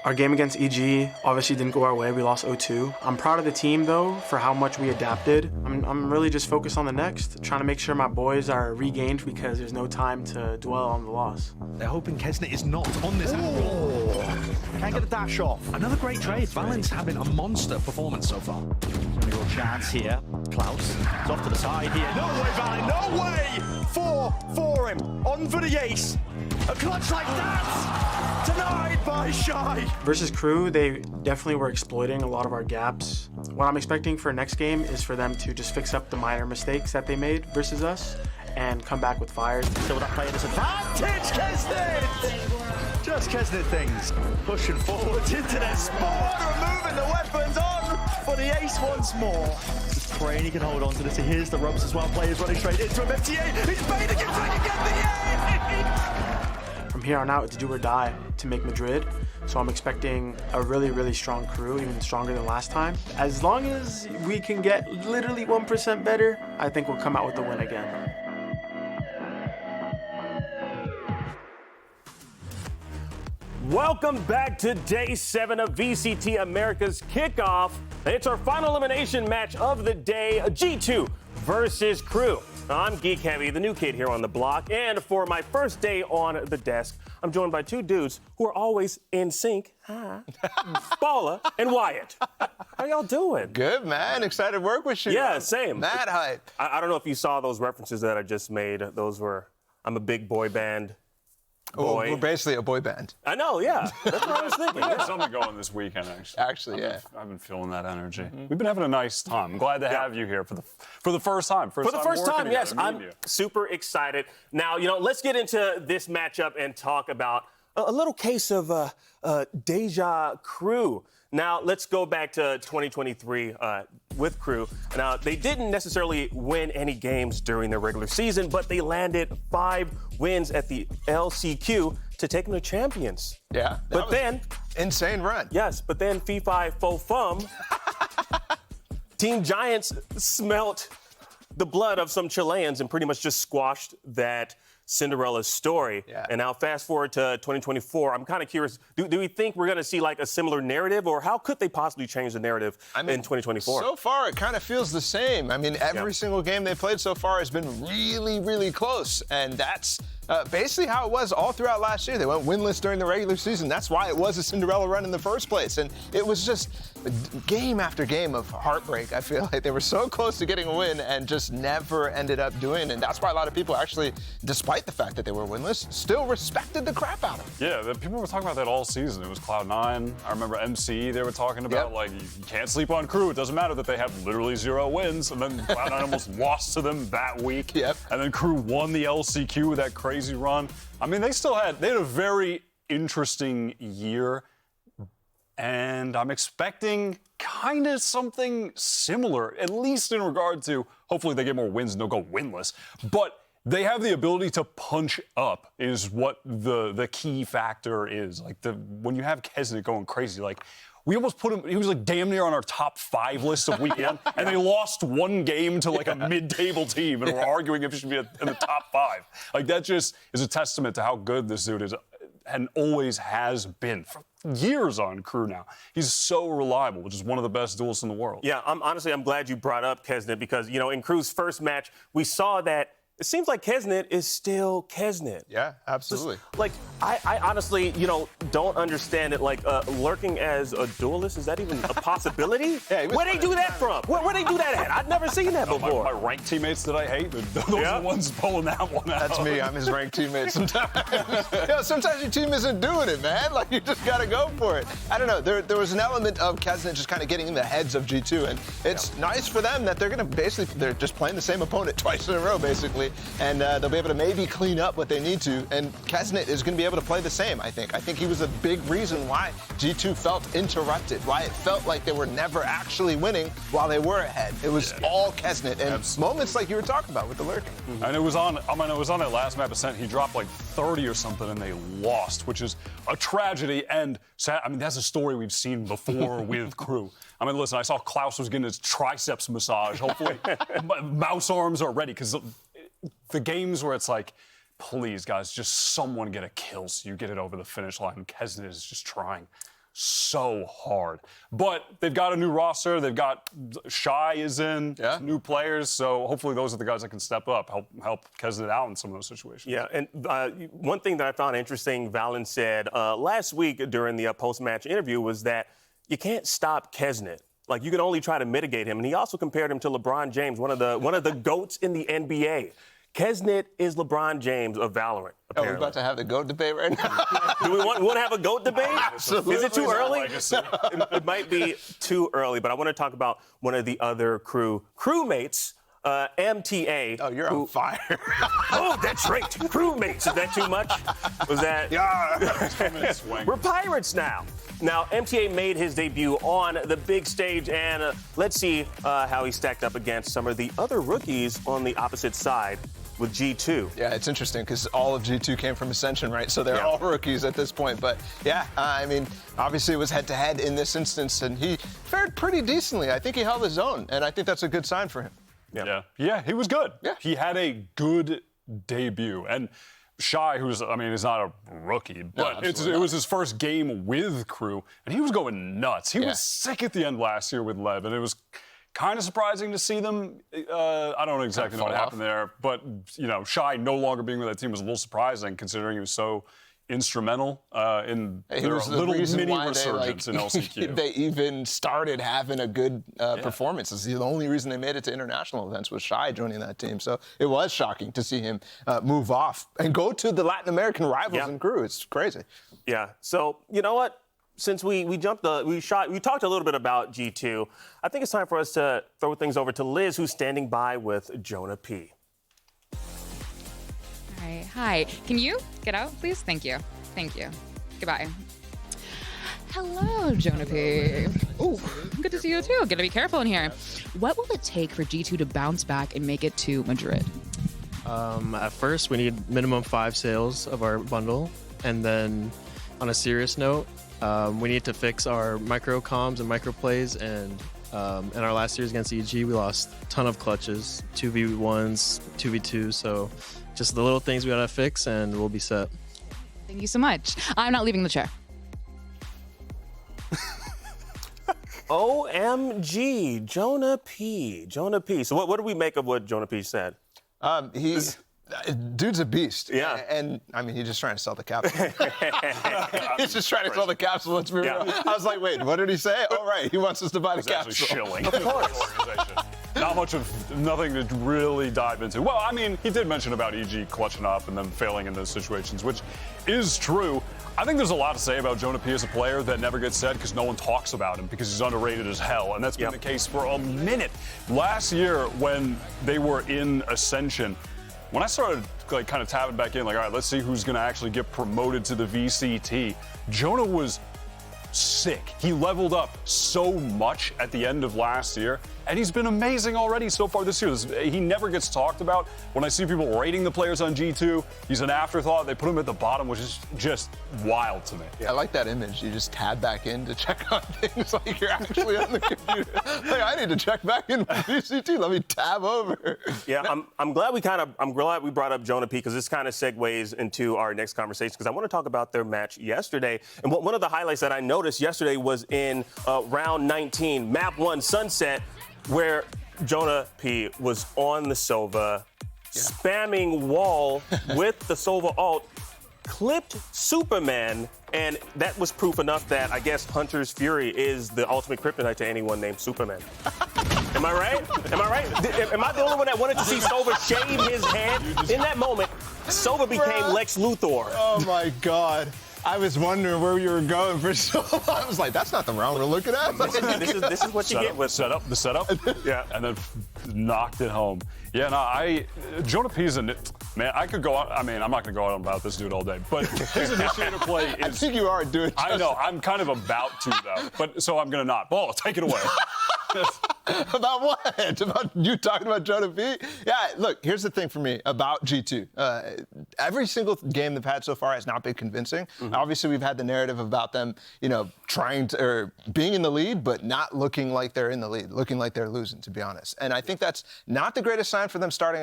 Our game against EG obviously didn't go our way. We lost 0-2. I'm proud of the team though for how much we adapted. I'm really just focused on the next, trying to make sure my boys are regained because there's no time to dwell on the loss. They're hoping Kesnet is not on this angle. Can't get a dash off. Another great trade. Valent's having a monster performance so far. Real chance here. Klaus, it's off to the side here. No way, Valen, no way! 4 for him. On for the ace. A clutch like that! Denied by Shy. Versus KRÜ, they definitely were exploiting a lot of our gaps. What I'm expecting for next game is for them to just fix up the minor mistakes that they made versus us and come back with fire. Still that player disadvantage, Kesnet! Just Kesnet things. Pushing forwards into their spawn, removing the weapons on for the ace once more. Just praying he can hold on to this. He hears the ropes as well. Players running straight into him. MTA, he's baiting him, trying to get the A! From here on out, it's do or die to make Madrid. So I'm expecting a really, really strong KRÜ, even stronger than last time. As long as we can get literally 1% better, I think we'll come out with the win again. Welcome back to Day 7 of VCT America's Kickoff. It's our final elimination match of the day, G2 versus KRÜ. I'm Geek Heavy, the new kid here on the block, and for my first day on the desk, I'm joined by two dudes who are always in sync. Paula and Wyatt. How y'all doing? Good, man. Excited to work with you. Yeah, same. Mad hype. I don't know if you saw those references that I just made. Those were, I'm a big boy band. Boy. We're basically a boy band. I know, yeah. That's what I was thinking. We had something going this weekend, actually. Yeah. I've been feeling that energy. We've been having a nice time. I'm glad to have you here for the first time. For the first time, yes. I'm super excited. Now, let's get into this matchup and talk about a little case of deja KRÜ. Now, let's go back to 2023 with KRÜ. Now, they didn't necessarily win any games during their regular season, but they landed 5 wins at the LCQ to take them to champions. Yeah. But then... Insane run. Yes, but then Fee-Fi Fo-Fum, Team Giants smelt the blood of some Chileans and pretty much just squashed that Cinderella story. Yeah. And now fast forward to 2024, I'm kind of curious, do we think we're going to see like a similar narrative, or how could they possibly change the narrative in 2024? So far, it kind of feels the same. I mean, every single game they played so far has been really, really close, and that's basically how it was all throughout last year. They went winless during the regular season. That's why it was a Cinderella run in the first place, and it was just game after game of heartbreak. I feel like they were so close to getting a win and just never ended up doing it, and that's why a lot of people actually, despite the fact that they were winless, still respected the crap out of them. Yeah, people were talking about that all season. It was Cloud9. I remember MC, they were talking about, like, you can't sleep on KRÜ. It doesn't matter that they have literally 0 wins, and then Cloud9 almost lost to them that week. Yep. And then KRÜ won the LCQ with that crazy run. I mean, they had a very interesting year, and I'm expecting kind of something similar, at least in regard to, hopefully they get more wins and they'll go winless. But they have the ability to punch up is what the key factor is. Like, when you have Kesnet going crazy, like, we almost put him, he was like damn near on our top 5 list of weekend, and they lost 1 game to like a mid-table team, and we're arguing if he should be in the top 5. Like, that just is a testament to how good this dude is and always has been for years on KRÜ now. He's so reliable, which is one of the best duelists in the world. Yeah, I'm glad you brought up Kesnet because, in KRÜ's first match, we saw that it seems like Kesnet is still Kesnet. Yeah, absolutely. Just, like, I honestly, don't understand it. Like, lurking as a duelist, is that even a possibility? Yeah, where they do that from? Where they do that at? I've never seen that before. My ranked teammates that I hate, those are the ones pulling that one out. That's me. I'm his ranked teammate sometimes. Sometimes your team isn't doing it, man. Like, you just got to go for it. I don't know. There was an element of Kesnet just kind of getting in the heads of G2, and it's nice for them that they're going to they're just playing the same opponent twice in a row, basically. And they'll be able to maybe clean up what they need to. And Kesnet is going to be able to play the same, I think. I think he was a big reason why G2 felt interrupted, why it felt like they were never actually winning while they were ahead. It was all Kesnet. And moments like you were talking about with the lurking. And it was on that last map Ascent, he dropped like 30 or something and they lost, which is a tragedy. And that's a story we've seen before with KRÜ. I mean, listen, I saw Klaus was getting his triceps massage. Hopefully, mouse arms are ready, because the games where it's like, please, guys, just someone get a kill so you get it over the finish line. Kesnet is just trying so hard. But they've got a new roster. They've got Shy is in, new players. So hopefully those are the guys that can step up, help Kesnet out in some of those situations. Yeah, and one thing that I found interesting, Valen said last week during the post-match interview was that you can't stop Kesnet. Like, you can only try to mitigate him. And he also compared him to LeBron James, one of the GOATs in the NBA. Kesnet is LeBron James of Valorant, apparently. Oh, we're about to have the GOAT debate right now. Do we want to have a GOAT debate? Absolutely. Is it too early? It might be too early, but I want to talk about one of the other crewmates, MTA. Oh, you're on fire. Oh, that's right. Crewmates. Is that too much? Was that? Yeah. We're Pirates now. Now, MTA made his debut on the big stage, and let's see how he stacked up against some of the other rookies on the opposite side with G2. Yeah, it's interesting because all of G2 came from Ascension, right? So they're all rookies at this point. But yeah, I mean, obviously it was head-to-head in this instance, and he fared pretty decently. I think he held his own, and I think that's a good sign for him. Yeah, he was good. Yeah. He had a good debut. And Shy, he's not a rookie, but it was his first game with KRÜ, and he was going nuts. He was sick at the end last year with Lev, and it was kind of surprising to see them. I don't exactly know what happened there, but, Shy no longer being with that team was a little surprising, considering he was so instrumental in their little mini resurgence in LCQ. They even started having a good performance. It's the only reason they made it to international events was Shy joining that team. So it was shocking to see him move off and go to the Latin American rivals in KRÜ. It's crazy. Yeah. So you know what? Since we talked a little bit about G2, I think it's time for us to throw things over to Liz, who's standing by with Jonah P. Hi. Can you get out, please? Thank you. Goodbye. Hello, Jonah P. Ooh, good to see you too. Gotta be careful in here. What will it take for G2 to bounce back and make it to Madrid? At first, we need minimum 5 sales of our bundle, and then on a serious note, we need to fix our micro comms and micro plays. And in our last series against EG, we lost a ton of clutches, 2v1s, 2v2s. So just the little things we gotta fix, and we'll be set. Thank you so much. I'm not leaving the chair. OMG, Jonah P. So what do we make of what Jonah P said? Dude's a beast. Yeah. And I mean, he's just trying to sell the capsule. He's just trying to sell the capsule. Let's be real. I was like, wait, what did he say? Oh, right. He wants us to buy the capsule. Shilling. Of course. Nothing to really dive into. Well, I mean, he did mention about EG clutching up and then failing in those situations, which is true. I think there's a lot to say about Jonah P as a player that never gets said because no one talks about him because he's underrated as hell, and that's been the case for a minute. Last year, when they were in Ascension, when I started kind of tapping back in, all right, let's see who's going to actually get promoted to the VCT, Jonah was sick. He leveled up so much at the end of last year, and he's been amazing already so far this year. He never gets talked about. When I see people rating the players on G2, he's an afterthought. They put him at the bottom, which is just wild to me. I like that image. You just tab back in to check on things like you're actually on the computer. Like, I need to check back in with VCT. Let me tab over. Yeah, I'm glad we brought up Jonah P because this kind of segues into our next conversation because I want to talk about their match yesterday. And one of the highlights that I noticed yesterday was in round 19, map 1 Sunset, where Jonah P was on the Sova, spamming wall with the Sova ult, clipped Superman, and that was proof enough that I guess Hunter's Fury is the ultimate kryptonite to anyone named Superman. Am I right? Am I the only one that wanted to see Sova shave his head? In that moment, Sova became Lex Luthor. Oh my God. I was wondering where you were going for so long. I was like, that's not the round we're looking at. This is what you get with the setup. Yeah. And then knocked it home. Yeah, no, Jonah P's man, I could go on. I mean, I'm not going to go on about this dude all day, but his initiator play is. I think you are doing I know. I'm kind of about to, though. But so I'm going to not. Ball, take it away. About what? About you talking about Jonah P? Yeah, look, here's the thing for me about G2. every single game they've had so far has not been convincing. Obviously, we've had the narrative about them, trying to, or being in the lead, but not looking like they're in the lead, looking like they're losing, to be honest. And I think that's not the greatest sign for them starting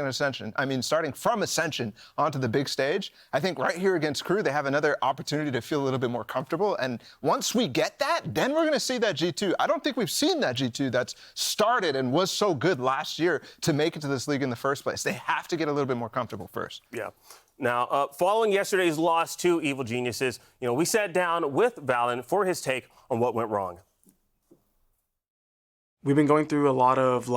from Ascension onto the big stage. I think right here against KRÜ, they have another opportunity to feel a little bit more comfortable. And once we get that, then we're going to see that G2. I don't think we've seen that G2 that's started and was so good last year to make it to this league in the first place. They have to get a little bit more comfortable first. Yeah. Now, following yesterday's loss to Evil Geniuses, we sat down with Valen for his take on what went wrong. We've been going through a lot of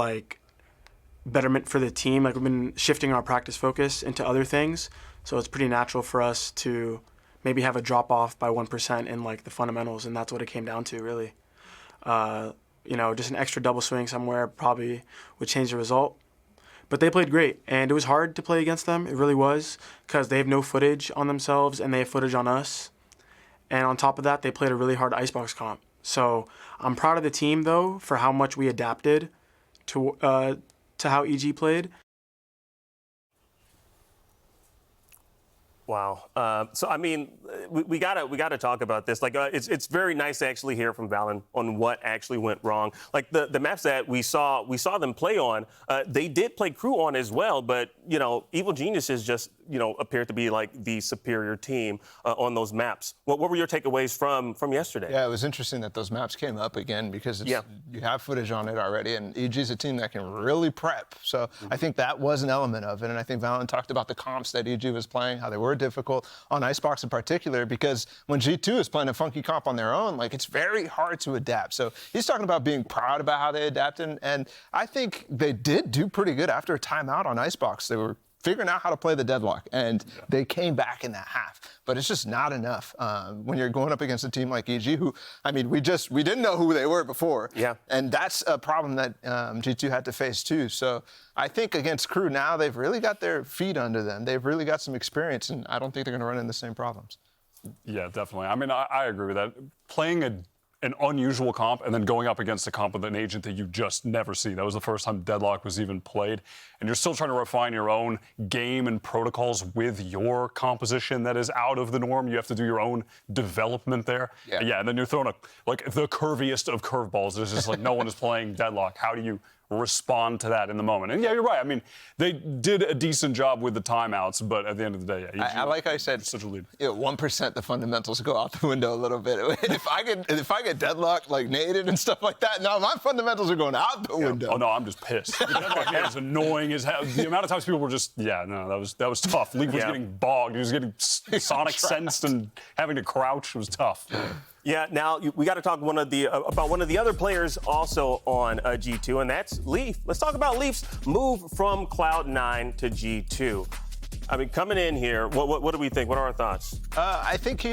betterment for the team. We've been shifting our practice focus into other things. So it's pretty natural for us to maybe have a drop off by 1% in the fundamentals, and that's what it came down to, really. Just an extra double swing somewhere probably would change the result. But they played great, and it was hard to play against them. It really was, because they have no footage on themselves and they have footage on us. And on top of that, they played a really hard icebox comp. So I'm proud of the team, though, for how much we adapted to how EG played. Wow. We gotta talk about this. It's very nice to actually hear from Valen on what actually went wrong. The maps that we saw them play on, they did play KRÜ on as well. But Evil Geniuses just appeared to be the superior team on those maps. What were your takeaways from yesterday? Yeah, it was interesting that those maps came up again because you have footage on it already, and EG's a team that can really prep. So I think that was an element of it, and I think Valen talked about the comps that EG was playing, how they were difficult on Icebox in particular, because when G2 is playing a funky comp on their own, it's very hard to adapt. So he's talking about being proud about how they adapted, and I think they did do pretty good after a timeout on Icebox. They were figuring out how to play the deadlock, and they came back in that half. But it's just not enough when you're going up against a team like EG, who, we didn't know who they were before. Yeah. And that's a problem that G2 had to face too. So I think against KRÜ now, they've really got their feet under them. They've really got some experience, and I don't think they're going to run into the same problems. Yeah, definitely. I agree with that. Playing an unusual comp and then going up against a comp with an agent that you just never see. That was the first time Deadlock was even played. And you're still trying to refine your own game and protocols with your composition that is out of the norm. You have to do your own development there. Yeah, and then you're throwing the curviest of curveballs. There's just no one is playing Deadlock. How do you respond to that in the moment? And yeah, you're right. They did a decent job with the timeouts, but at the end of the day, like I said, such a lead. 1% the fundamentals go out the window a little bit. If I get Deadlock naded and stuff like that, no, my fundamentals are going out the window. Oh no, I'm just pissed. Deadlock is annoying as hell. The amount of times people were just, that was tough. League was getting bogged. He was getting sonic sensed and having to crouch. It was tough. Yeah, now we got to talk about one of the other players also on G2, and that's Leaf. Let's talk about Leaf's move from Cloud9 to G2. Coming in here, what do we think? What are our thoughts? I think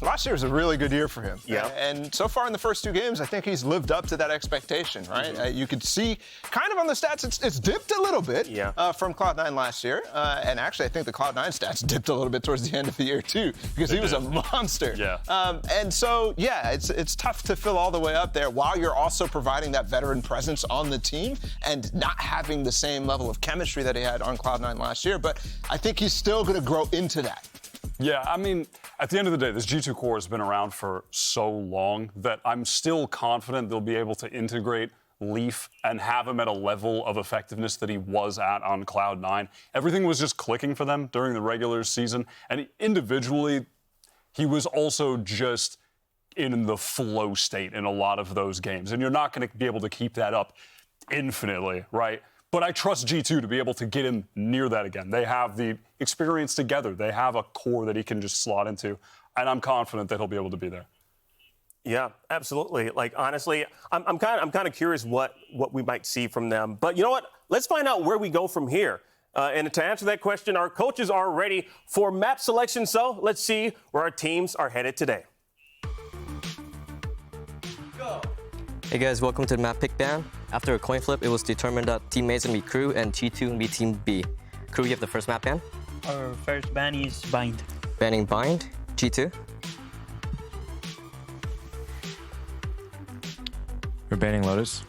last year was a really good year for him. Yeah. And so far in the first two games, I think he's lived up to that expectation, right? You could see kind of on the stats, it's dipped a little bit from Cloud9 last year. And actually, I think the Cloud9 stats dipped a little bit towards the end of the year, too, because he was a monster. Yeah. And so, it's tough to fill all the way up there while you're also providing that veteran presence on the team and not having the same level of chemistry that he had on Cloud9 last year. But I think he's still going to grow into that. Yeah, at the end of the day, this G2 core has been around for so long that I'm still confident they'll be able to integrate Leaf and have him at a level of effectiveness that he was at on Cloud9. Everything was just clicking for them during the regular season, and individually, he was also just in the flow state in a lot of those games, and you're not going to be able to keep that up infinitely, right? But I trust G2 to be able to get him near that again. They have the experience together. They have a core that he can just slot into, and I'm confident that he'll be able to be there. Yeah, absolutely. Honestly, I'm kind of curious what we might see from them. But you know what? Let's find out where we go from here. And to answer that question, our coaches are ready for map selection. So let's see where our teams are headed today. Go. Hey guys, welcome to the map pick ban. After a coin flip, it was determined that Team A is going to be KRÜ and G2 will be Team B. KRÜ, you have the first map ban. Our first ban is Bind. Banning Bind. G2. We're banning Lotus.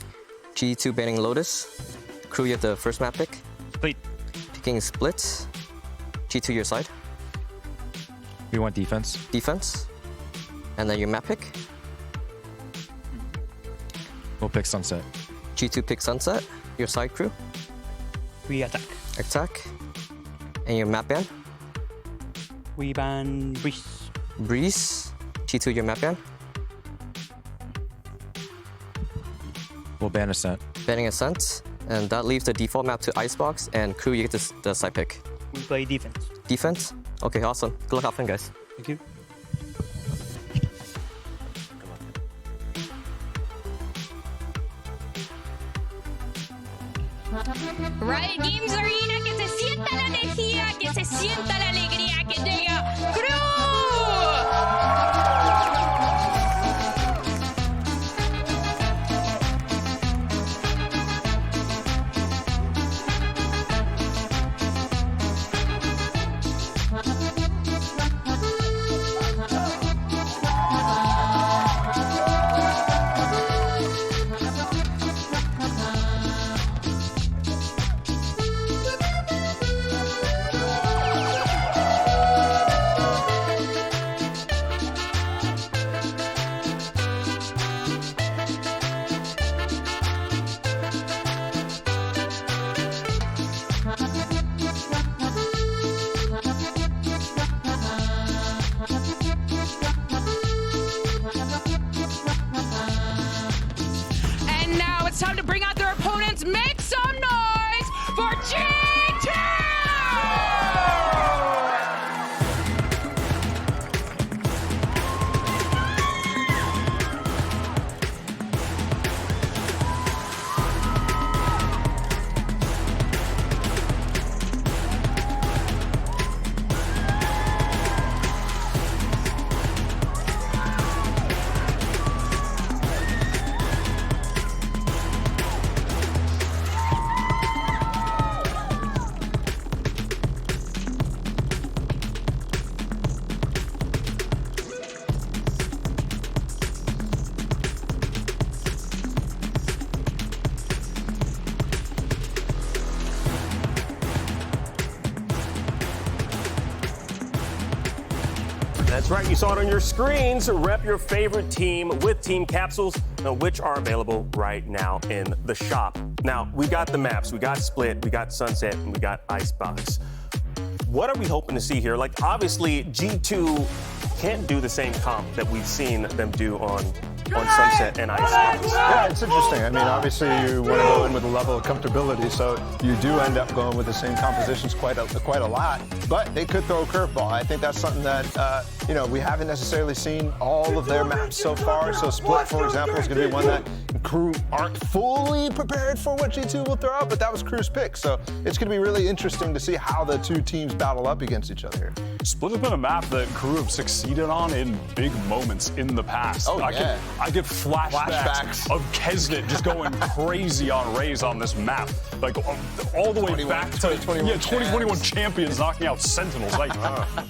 G2 banning Lotus. KRÜ, you have the first map pick. Split. Picking Split. G2, your side. We want defense. Defense. And then your map pick. We'll pick Sunset. G2 pick Sunset. Your side crew. We attack. Attack. And your map ban. We ban Breeze. Breeze. G2, your map ban. We'll ban Ascent. Banning Ascent. And that leaves the default map to Icebox, and crew, you get the side pick. We play defense. Defense? Okay, awesome. Good luck, have fun, guys. Thank you. Riot Games Arena, que se sienta la energía, que se sienta la alegría, que llega KRÜ. And now it's time to bring out their opponents. Make some noise for G2! That's right, you saw it on your screens. Rep your favorite team with team capsules, which are available right now in the shop. Now, we got the maps, we got Split, we got Sunset, and we got Icebox. What are we hoping to see here? Like, obviously, G2 can't do the same comp that we've seen them do on Sunset and Icebox. Yeah, it's interesting. I mean, obviously you want to go in with a level of comfortability, so you do end up going with the same compositions quite a lot. But they could throw a curveball. I think that's something that we haven't necessarily seen all of their maps so far. So Split, for example, is going to be one that KRÜ aren't fully prepared for what G2 will throw out, but that was KRÜ's pick. So it's going to be really interesting to see how the two teams battle up against each other here. Split has been a map that KRÜ have succeeded on in big moments in the past. Oh, yeah. I get flashbacks of Kesnet just going crazy on Raze on this map. Like, all the way back to 2021 champions knocking out Sentinels. Like,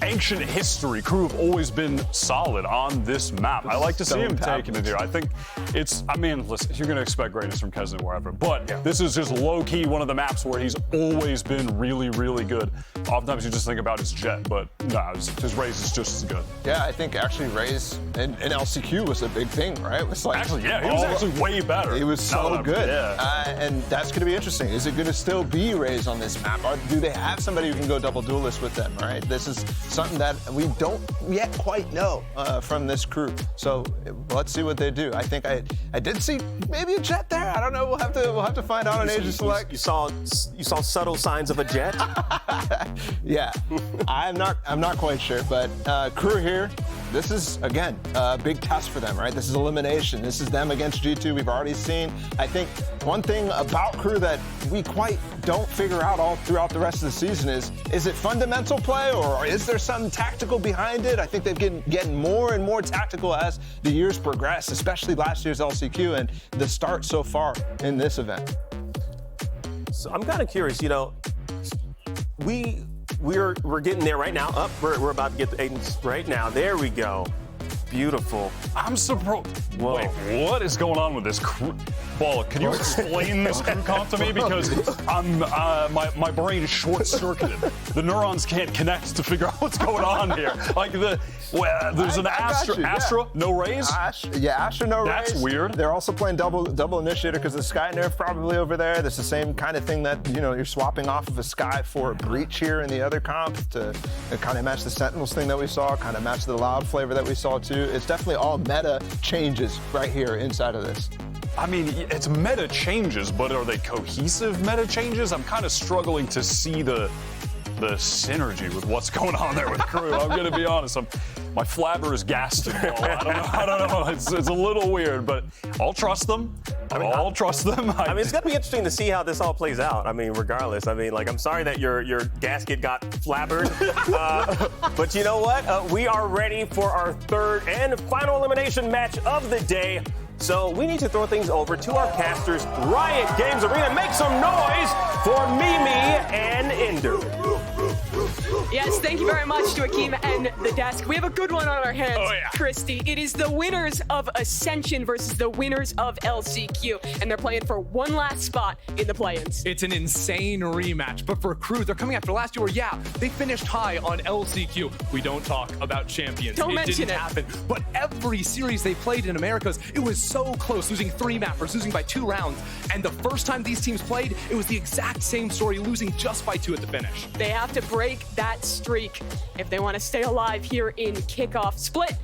ancient history. KRÜ have always been solid on this map. I like to see him taking it here. I think listen, you're going to expect greatness from Kesnet wherever. But this is just low-key one of the maps where he's always been really, really good. Oftentimes you just think about his Jet, but no, his Raze is just as good. Yeah, I think actually Raze and LCQ was a big thing, right? It was like actually, yeah, he was actually way better. He was so good. Yeah. And that's going to be interesting. Is it going to still be Raze on this map? Or do they have somebody who can go double duelist with them, right? This is something that we don't yet quite know from this crew. So let's see what they do. I think I did see maybe a Jet there. I don't know. We'll have to find out on Asia Select. You saw subtle signs of a Jet? Yeah, I'm not quite sure, but KRÜ here, this is, again, a big test for them, right? This is elimination. This is them against G2. We've already seen. I think one thing about KRÜ that we quite don't figure out all throughout the rest of the season is it fundamental play or is there something tactical behind it? I think they've been getting more and more tactical as the years progress, especially last year's LCQ and the start so far in this event. So I'm kind of curious, we're getting there right now. We're about to get the Aidens right now. There we go. beautiful. I'm surprised. Whoa. Wait, what is going on with this KRÜ? Balla, can you explain this KRÜ comp to me? Because my brain is short-circuited. The neurons can't connect to figure out what's going on here. Like there's an Astra, no raise. Astra, no raise. That's weird. They're also playing double initiator because the Sky nerf probably over there. That's the same kind of thing that you're swapping off of a Sky for a Breach here in the other comp to kind of match the Sentinels thing that we saw, kind of match the Loud flavor that we saw too. It's definitely all meta changes right here inside of this. I mean, it's meta changes, but are they cohesive meta changes? I'm kind of struggling to see the synergy with what's going on there with KRÜ. I'm going to be honest. My flabber is gassed. I don't know. It's a little weird, but I'll trust them. I'll trust them. I mean, it's going to be interesting to see how this all plays out. I mean, regardless. I mean, like, I'm sorry that your gasket got flabbered. But you know what? We are ready for our third and final elimination match of the day. So we need to throw things over to our casters, Riot Games Arena. Make some noise for Mimi and Ender. Yes, thank you very much to Akeem and the desk. We have a good one on our hands, Christy. It is the winners of Ascension versus the winners of LCQ, and they're playing for one last spot in the play-ins. It's an insane rematch, but for KRÜ, they're coming after last year where, they finished high on LCQ. We don't talk about champions. Don't mention it. Didn't happen. But every series they played in Americas, it was so close, losing 3 mappers, losing by 2 rounds. And the first time these teams played, it was the exact same story, losing just by 2 at the finish. They have to break that streak if they want to stay alive here in Kickoff. Split,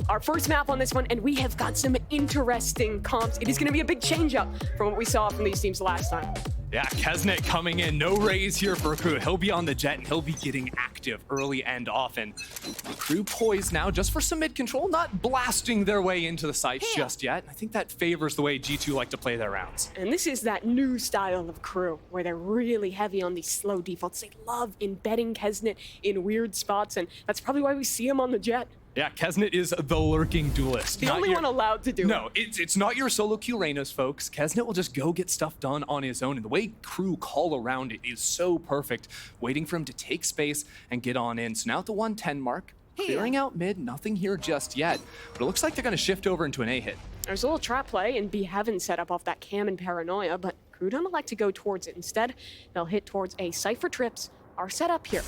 our first map on this one, and we have got some interesting comps. It is going to be a big change-up from what we saw from these teams last time. Yeah, Kesnet coming in, no raise here for KRÜ. He'll be on the jet and he'll be getting active early and often. KRÜ poised now just for some mid control, not blasting their way into the site just yet. I think that favors the way G2 like to play their rounds. And this is that new style of KRÜ where they're really heavy on these slow defaults. They love embedding Kesnet in weird spots, and that's probably why we see him on the jet. Yeah, Kesnet is the lurking duelist. The only one allowed to do it. No, it's not your solo queue Reynas, folks. Kesnet will just go get stuff done on his own, and the way KRÜ call around it is so perfect, waiting for him to take space and get on in. So now at the 110 mark, clearing out mid, nothing here just yet, but it looks like they're going to shift over into an A hit. There's a little trap play, and B haven't set up off that cam and paranoia, but KRÜ don't like to go towards it. Instead, they'll hit towards a Cypher Trips, our setup here.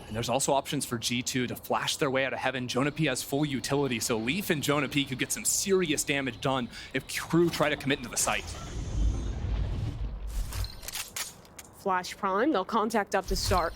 And there's also options for G2 to flash their way out of heaven. Jonah P has full utility, so Leaf and Jonah P could get some serious damage done if KRÜ try to commit into the site. Flash Prime, they'll contact up to start.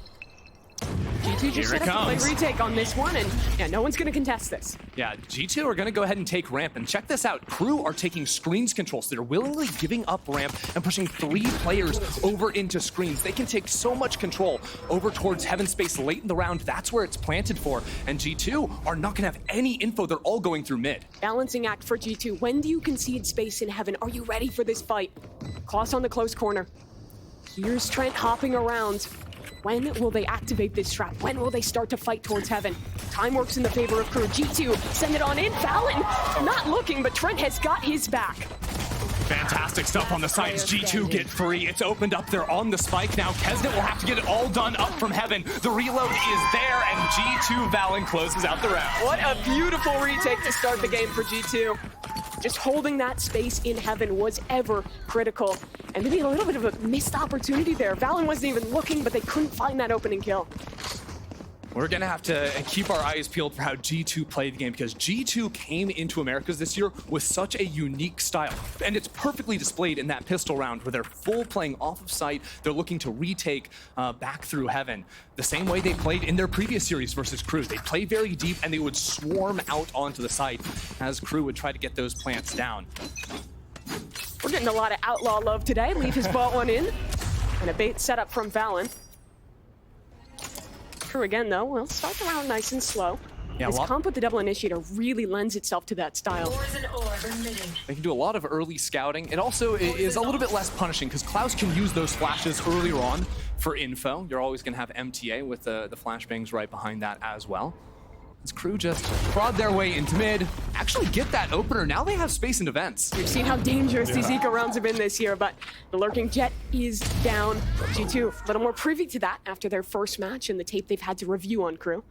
G2 just set up to play retake on this one, and no one's going to contest this. Yeah, G2 are going to go ahead and take ramp, and check this out. KRÜ are taking screens control, so they're willingly giving up ramp and pushing 3 players over into screens. They can take so much control over towards heaven space late in the round. That's where it's planted for, and G2 are not going to have any info. They're all going through mid. Balancing act for G2. When do you concede space in heaven? Are you ready for this fight? Klaus on the close corner. Here's Trent hopping around. When will they activate this trap? When will they start to fight towards heaven? Time works in the favor of KRÜ. G2, send it on in. Fallon, not looking, but Trent has got his back. Fantastic stuff on the sides. G2 get free. It's opened up. They're on the spike now. Kesnet will have to get it all done up from heaven. The reload is there, and G2 Valen closes out the round. What a beautiful retake to start the game for G2. Just holding that space in heaven was ever critical. And maybe a little bit of a missed opportunity there. Valen wasn't even looking, but they couldn't find that opening kill. We're going to have to keep our eyes peeled for how G2 played the game, because G2 came into Americas this year with such a unique style. And it's perfectly displayed in that pistol round where they're full playing off of sight. They're looking to retake back through heaven. The same way they played in their previous series versus KRÜ. They play very deep and they would swarm out onto the site as KRÜ would try to get those plants down. We're getting a lot of outlaw love today. Leaf has bought one in. And a bait setup from Valen. KRÜ again, though, will start the round nice and slow. Yeah, this comp with the double initiator really lends itself to that style. They can do a lot of early scouting. It also is a little bit less punishing because Klaus can use those flashes earlier on for info. You're always going to have MTA with the flashbangs right behind that as well. As KRÜ just prod their way into mid, actually get that opener. Now they have space in events. We've seen how dangerous these eco rounds have been this year, but the lurking jet is down. G2 a little more privy to that after their first match and the tape they've had to review on KRÜ.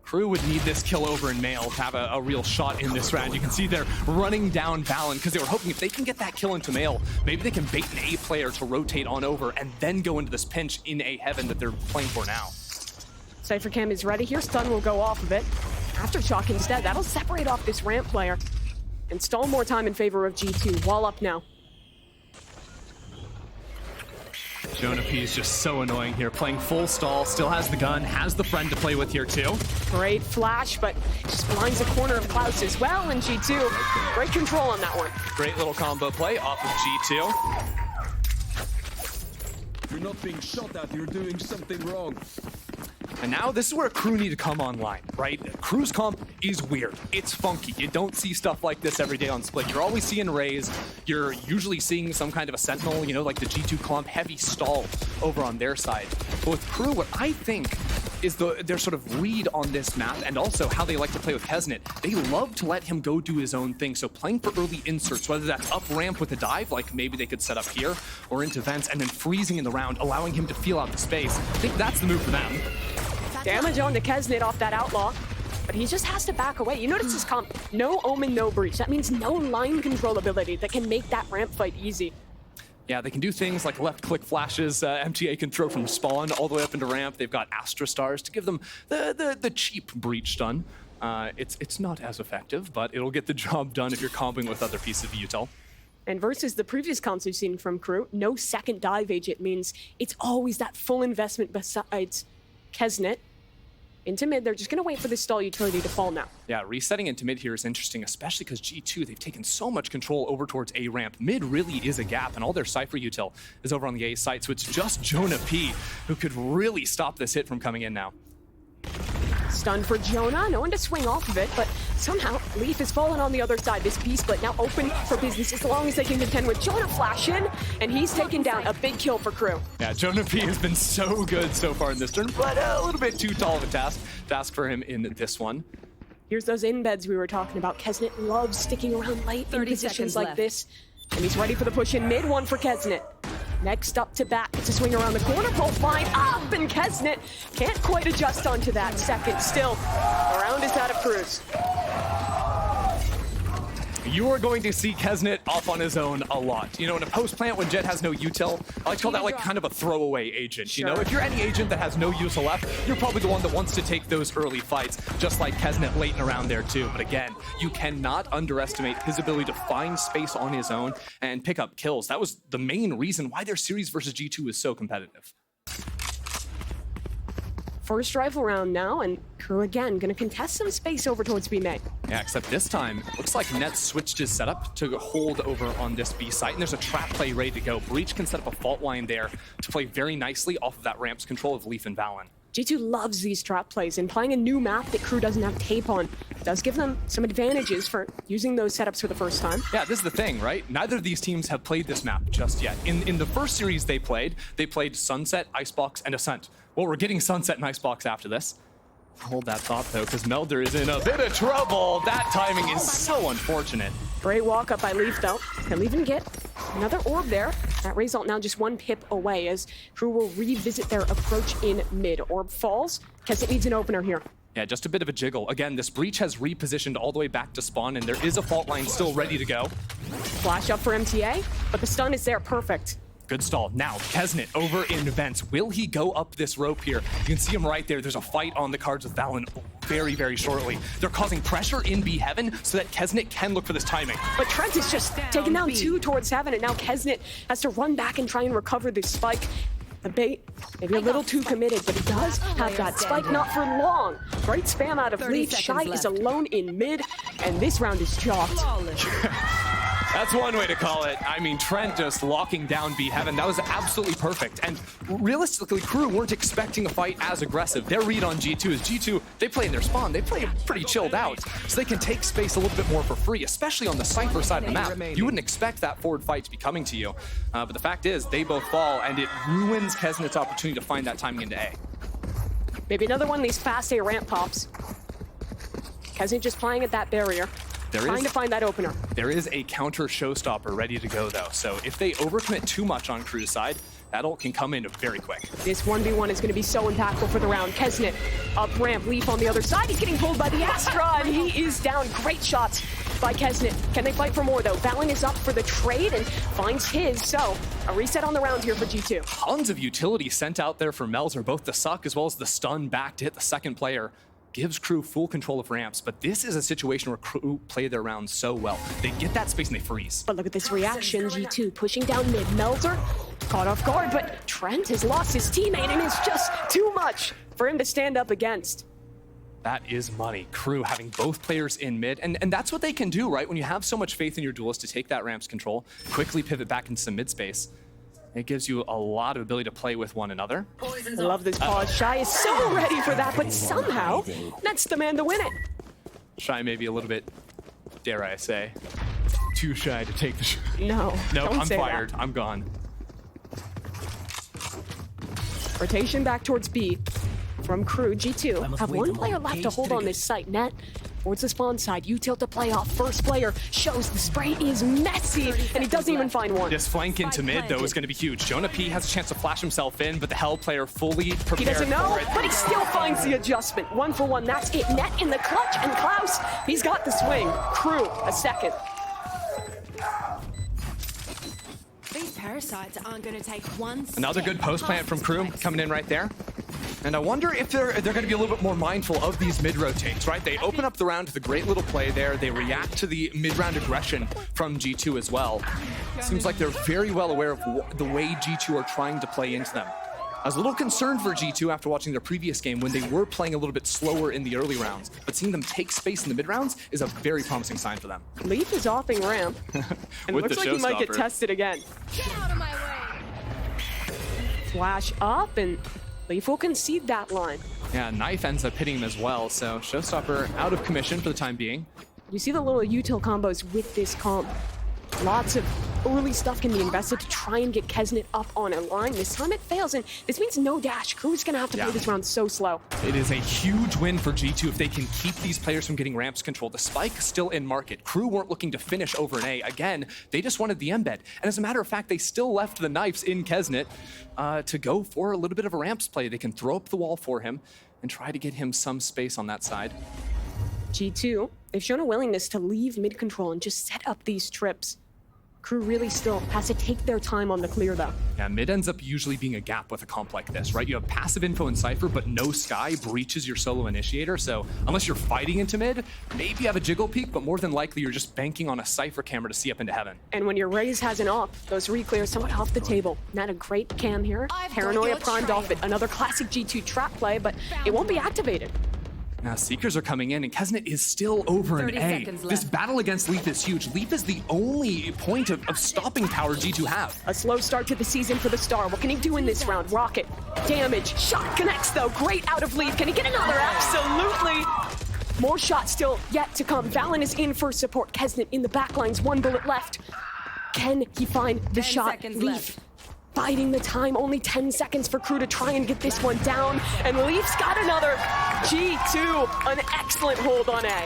KRÜ would need this kill over in male to have a real shot in this round. You can see they're running down VALORANT because they were hoping if they can get that kill into male, maybe they can bait an A player to rotate on over and then go into this pinch in A heaven that they're playing for now. Cypher Cam is ready here. Stun will go off of it. Aftershock instead. That'll separate off this ramp player and stall more time in favor of G2. Wall up now. Jonah P is just so annoying here, playing full stall, still has the gun, has the friend to play with here too. Great flash, but just blinds the corner of Klaus as well, and G2, great control on that one. Great little combo play off of G2. You're not being shot at, you're doing something wrong. And now this is where KRÜ need to come online, right? KRÜ's comp is weird. It's funky. You don't see stuff like this every day on Split. You're always seeing Raze. You're usually seeing some kind of a Sentinel, you know, like the G2 clump, heavy stall over on their side. But with KRÜ, what I think is their sort of read on this map and also how they like to play with Kesnet. They love to let him go do his own thing. So playing for early inserts, whether that's up ramp with a dive, like maybe they could set up here, or into vents, and then freezing in the round, allowing him to feel out the space. I think that's the move for them. Damage on the Kesnet off that Outlaw, but he just has to back away. You notice his comp, no Omen, no Breach. That means no line control ability that can make that ramp fight easy. Yeah, they can do things like left-click flashes. MTA can throw from spawn all the way up into ramp. They've got Astra Stars to give them the cheap Breach stun. It's not as effective, but it'll get the job done if you're comping with other pieces of util. And versus the previous comps we've seen from KRÜ, no second dive agent means it's always that full investment besides Kesnet. Into mid, they're just going to wait for this stall utility to fall now. Yeah, resetting into mid here is interesting, especially because G2, they've taken so much control over towards A ramp. Mid really is a gap, and all their Cypher util is over on the A site, so it's just Jonah P who could really stop this hit from coming in now. Stun for Jonah, no one to swing off of it, but somehow Leaf has fallen on the other side. This B split now open for business as long as they can contend with Jonah flash in, and he's taken down a big kill for KRÜ. Yeah, Jonah P has been so good so far in this turn, but a little bit too tall of a task for him in this one. Here's those embeds we were talking about. Kesnet loves sticking around late in positions like this, and he's ready for the push in mid. One for Kesnet. Next up to bat to swing around the corner, pull fine up, and Kesnet can't quite adjust onto that second. Still, the round is out of KRÜ's. You are going to see Kesnet off on his own a lot. You know, in a post plant when Jet has no util, I like to call that like kind of a throwaway agent. Sure. You know, if you're any agent that has no util left, you're probably the one that wants to take those early fights, just like Kesnet late and around there too. But again, you cannot underestimate his ability to find space on his own and pick up kills. That was the main reason why their series versus G2 is so competitive. First rifle round now, and KRÜ again gonna contest some space over towards B main. Yeah, except this time, it looks like Nets switched his setup to hold over on this B site, and there's a trap play ready to go. Breach can set up a fault line there to play very nicely off of that ramp's control of Leaf and VALORANT. G2 loves these trap plays, and playing a new map that KRÜ doesn't have tape on does give them some advantages for using those setups for the first time. Yeah, this is the thing, right? Neither of these teams have played this map just yet. In the first series they played Sunset, Icebox, and Ascent. Well, we're getting Sunset and Icebox after this. Hold that thought, though, because Melder is in a bit of trouble. That timing is so unfortunate. Great walk up by Leaf, though. He'll even get another orb there. That result now just one pip away as KRÜ will revisit their approach in mid. Orb falls, because it needs an opener here. Yeah, just a bit of a jiggle. Again, this Breach has repositioned all the way back to spawn, and there is a fault line still ready to go. Flash up for MTA, but the stun is there, perfect. Good stall. Now, Kesnet over in vents. Will he go up this rope here? You can see him right there. There's a fight on the cards with VALORANT very, very shortly. They're causing pressure in B heaven so that Kesnet can look for this timing. But Trent is just taking down two towards heaven, and now Kesnet has to run back and try and recover this spike. The bait, maybe a little too committed, but he does have that spike, not for long. Great spam out of Leaf. Shy is alone in mid, and this round is chalked. That's one way to call it. I mean, Trent just locking down B heaven. That was absolutely perfect. And realistically, KRÜ weren't expecting a fight as aggressive. Their read on G2 is G2, they play in their spawn. They play pretty chilled out, so they can take space a little bit more for free, especially on the Cypher side of the map. You wouldn't expect that forward fight to be coming to you. But the fact is, they both fall, and it ruins Kesnet's opportunity to find that timing into A. Maybe another one of these fast A ramp pops. Kesnet just playing at that barrier. Trying to find that opener. There is a counter showstopper ready to go, though. So if they overcommit too much on KRÜ's side, that ult can come in very quick. This 1v1 is going to be so impactful for the round. Kesnet up ramp, Leaf on the other side. He's getting pulled by the Astra, and he is down. Great shots by Kesnet. Can they fight for more, though? Valen is up for the trade and finds his. So a reset on the round here for G2. Tons of utility sent out there for Melzer, both the suck as well as the stun back to hit the second player. Gives KRÜ full control of ramps, but this is a situation where KRÜ play their rounds so well. They get that space and they freeze. But look at this reaction. G2 pushing down mid. Melzer caught off guard, but Trent has lost his teammate, and it's just too much for him to stand up against. That is money. KRÜ having both players in mid, and that's what they can do, right? When you have so much faith in your duelist to take that ramp's control, quickly pivot back into some mid space, it gives you a lot of ability to play with one another. I love this pause. Shy is so ready for that, but somehow that's the man to win it. Shy may be a little bit, dare I say, too shy to take the shot. No, Nope, don't I'm say fired. that. I'm gone. Rotation back towards B from KRÜ. G2 have one player left to hold on this site. Net towards the spawn side. Utilt to play off. First player shows the spray is messy, and he doesn't even find one. This flank into mid, though, is going to be huge. Jonah P has a chance to flash himself in, but the Hell player fully prepared. He doesn't know, for it. but he still finds the adjustment. 1 for 1, that's it. Net in the clutch, and Klaus, he's got the swing. KRÜ, a second. These parasites aren't going to take one step. Another good post plant from KRÜ coming in right there. And I wonder if they're going to be a little bit more mindful of these mid rotates, right? They open up the round with a great little play there. They react to the mid-round aggression from G2 as well. Seems like they're very well aware of the way G2 are trying to play into them. I was a little concerned for G2 after watching their previous game when they were playing a little bit slower in the early rounds, but seeing them take space in the mid rounds is a very promising sign for them. Leaf is offing ramp, and looks like he might get tested again. Get out of my way. Flash up, and Leaf will concede that line. Yeah, Knife ends up hitting him as well, so Showstopper out of commission for the time being. You see the little util combos with this comp. Lots of early stuff can be invested to try and get Kesnet up on a line. This time it fails, and this means no dash. KRÜ's gonna have to play this round so slow. It is a huge win for G2 if they can keep these players from getting ramps control. The spike still in market. KRÜ weren't looking to finish over an A. Again, they just wanted the embed. And as a matter of fact, they still left the knives in Kesnet to go for a little bit of a ramps play. They can throw up the wall for him and try to get him some space on that side. G2, they've shown a willingness to leave mid control and just set up these trips. KRÜ really still has to take their time on the clear, though. Yeah, mid ends up usually being a gap with a comp like this, right? You have passive info in Cypher, but no Sky breaches your solo initiator, so unless you're fighting into mid, maybe you have a jiggle peek, but more than likely you're just banking on a Cypher camera to see up into heaven. And when your Raze has an op, those reclears somewhat off the table. Not a great cam here. Paranoia primed off it. Another classic G2 trap play, but it won't be activated. Now, Seekers are coming in, and Kesnet is still over an A. This battle against Leaf is huge. Leaf is the only point of stopping power G2 have. A slow start to the season for the Star. What can he do in this round? Rocket, damage, shot connects though. Great out of Leaf. Can he get another? Absolutely. More shots still yet to come. Valen is in for support. Kesnet in the backlines, 1 bullet left. Can he find the shot? Leaf biding the time, only 10 seconds for KRÜ to try and get this one down, and Leaf's got another. G2, an excellent hold on A.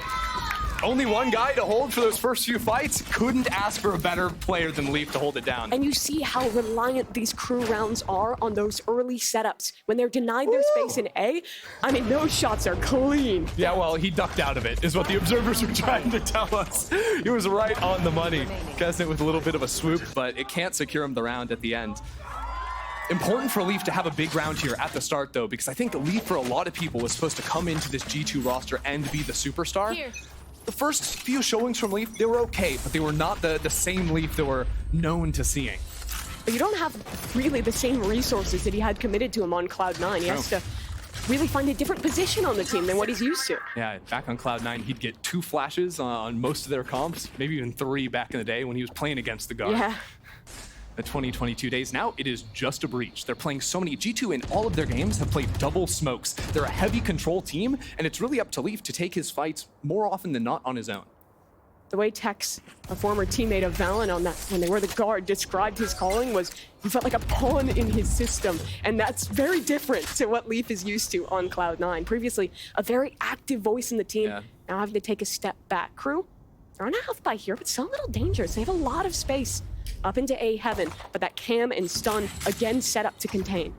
Only one guy to hold for those first few fights. Couldn't ask for a better player than Leaf to hold it down. And you see how reliant these KRÜ rounds are on those early setups. When they're denied their space in A, I mean, those shots are clean. Yeah, well, he ducked out of it, is what the observers were trying to tell us. He was right on the money. Kesnet with a little bit of a swoop, but it can't secure him the round at the end. Important for Leaf to have a big round here at the start, though, because I think Leaf, for a lot of people, was supposed to come into this G2 roster and be the superstar. Here. The first few showings from Leaf, they were okay, but they were not the same Leaf that we're known to seeing. But you don't have really the same resources that he had committed to him on Cloud9. He has to really find a different position on the team than what he's used to. Yeah, back on Cloud9, he'd get 2 flashes on most of their comps, maybe even 3 back in the day when he was playing against the guard. Yeah. The 2022 days, now it is just a breach. They're playing so many. G2 in all of their games have played double smokes. They're a heavy control team, and it's really up to Leaf to take his fights more often than not on his own. The way Tex, a former teammate of Valen on that, when they were the guard, described his calling was he felt like a pawn in his system. And that's very different to what Leaf is used to on Cloud9. Previously, a very active voice in the team, now having to take a step back. KRÜ, They're on a half buy here, but still a little dangerous. They have a lot of space up into A heaven, but that cam and stun again set up to contain.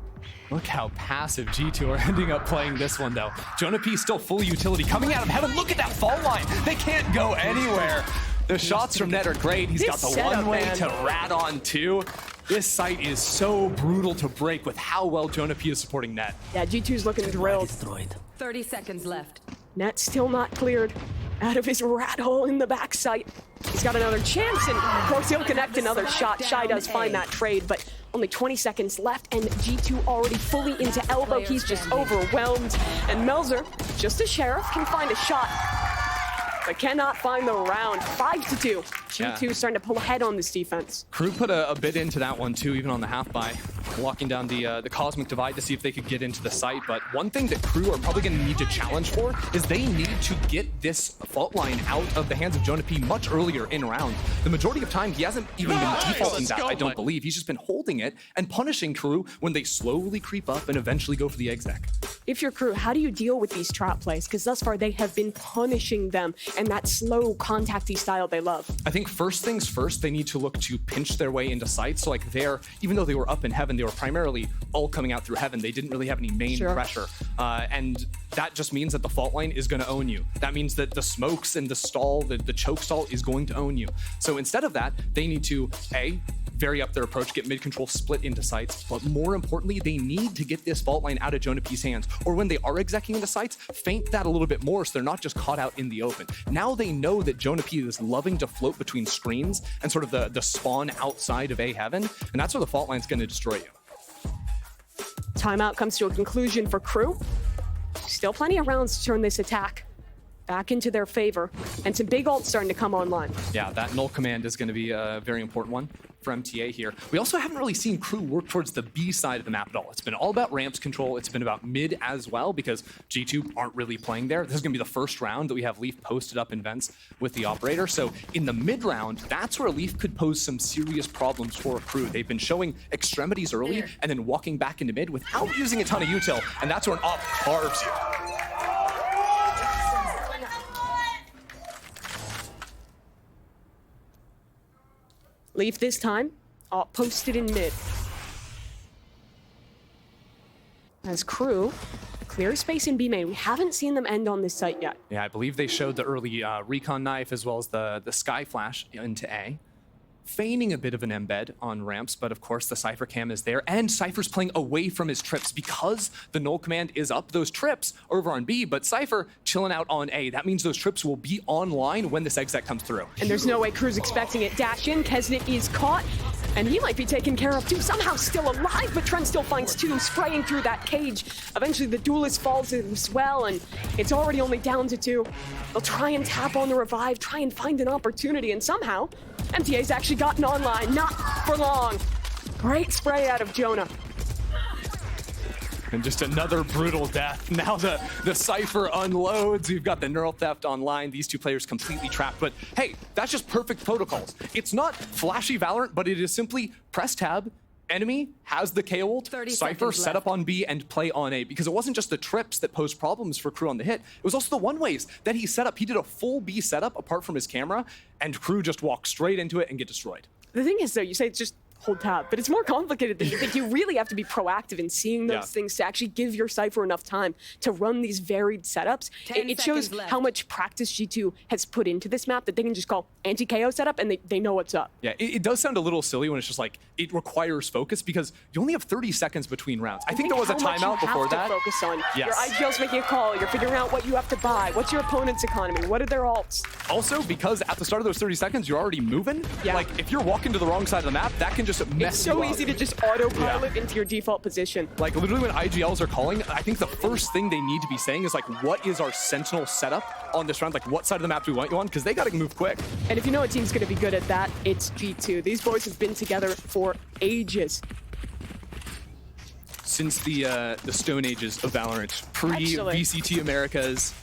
Look how passive G2 are ending up playing this one, though. Jonah P still full utility coming out of heaven. Look at that fault line. They can't go anywhere. The shots from Net are great. He's got the one-way to rat on, too. This site is so brutal to break with how well Jonah P is supporting Net. Yeah, G2's looking drilled. 30 seconds left. Net still not cleared out of his rat hole in the back site. He's got another chance, and of course he'll connect another shot. Shy does find that trade, but only 20 seconds left, and G2 already fully into elbow. He's just overwhelmed, and Melzer, just a sheriff, can find a shot, but cannot find the round. 5-2. G2 starting to pull ahead on this defense. KRÜ put a bit into that one too, even on the half buy, locking down the Cosmic Divide to see if they could get into the site. But one thing that KRÜ are probably going to need to challenge for is they need to get this fault line out of the hands of Jonah P much earlier in round. The majority of time, he hasn't even been defaulting that, I don't believe. He's just been holding it and punishing KRÜ when they slowly creep up and eventually go for the exec. If you're KRÜ, how do you deal with these trap plays? Because thus far they have been punishing them and that slow contacty style they love. I think first things first, they need to look to pinch their way into sights. So like even though they were up in heaven, they were primarily all coming out through heaven. They didn't really have any main pressure. And that just means that the fault line is going to own you. That means that the smokes and the stall, the choke stall is going to own you. So instead of that, they need to, vary up their approach, get mid-control split into sites, but more importantly, they need to get this fault line out of Jonah P's hands, or when they are execing into sites, feint that a little bit more so they're not just caught out in the open. Now they know that Jonah P is loving to float between screens and sort of the spawn outside of A heaven, and that's where the fault line's going to destroy you. Timeout comes to a conclusion for KRÜ. Still plenty of rounds to turn this attack back into their favor, and some big ults starting to come online. Yeah, that null command is going to be a very important one for MTA here. We also haven't really seen KRÜ work towards the B side of the map at all. It's been all about ramps control. It's been about mid as well, because G2 aren't really playing there. This is going to be the first round that we have Leaf posted up in vents with the operator. So in the mid round, that's where Leaf could pose some serious problems for KRÜ. They've been showing extremities early and then walking back into mid without using a ton of util, and that's where an op carves you. Leaf this time, posted in mid. As KRÜ clear space in B main. We haven't seen them end on this site yet. Yeah, I believe they showed the early recon knife as well as the sky flash into A. Feigning a bit of an embed on ramps, but of course the Cypher cam is there, and Cypher's playing away from his trips because the null command is up. Those trips are over on B, but Cypher chilling out on A. That means those trips will be online when this exec comes through. And there's no way KRÜ's expecting it. Dash in, Kesnet is caught, and he might be taken care of too. Somehow still alive, but Trent still finds two, spraying through that cage. Eventually the duelist falls as well, and it's already only down to two. They'll try and tap on the revive, try and find an opportunity, and somehow MTA's actually gotten online, not for long. Great spray out of Jonah. And just another brutal death. Now the Cypher unloads. We've got the Neural Theft online. These two players completely trapped. But hey, that's just perfect protocols. It's not flashy Valorant, but it is simply press tab. Enemy has the KO ult, Cypher set up on B and play on A, because it wasn't just the trips that posed problems for KRÜ on the hit, it was also the one-ways that he set up. He did a full B setup apart from his camera, and KRÜ just walked straight into it and get destroyed. The thing is though, you say it's just hold tab, but it's more complicated than you think. You really have to be proactive in seeing those things to actually give your Cypher enough time to run these varied setups. It shows how much practice G2 has put into this map that they can just call anti-KO setup and they know what's up. Yeah, it does sound a little silly when it's just like, it requires focus because you only have 30 seconds between rounds. I think there was a timeout before that. Focus on. Your IGL's making a call, you're figuring out what you have to buy, what's your opponent's economy, what are their alts. Also, because at the start of those 30 seconds, you're already moving, like if you're walking to the wrong side of the map, that can just mess you up. Easy to just autopilot into your default position. Like literally when IGLs are calling, I think the first thing they need to be saying is like, what is our Sentinel setup on this round? Like what side of the map do we want you on? Because they got to move quick. And if you know a team's going to be good at that, it's G2. These boys have been together for ages. Since the Stone Ages of Valorant, pre-VCT Americas,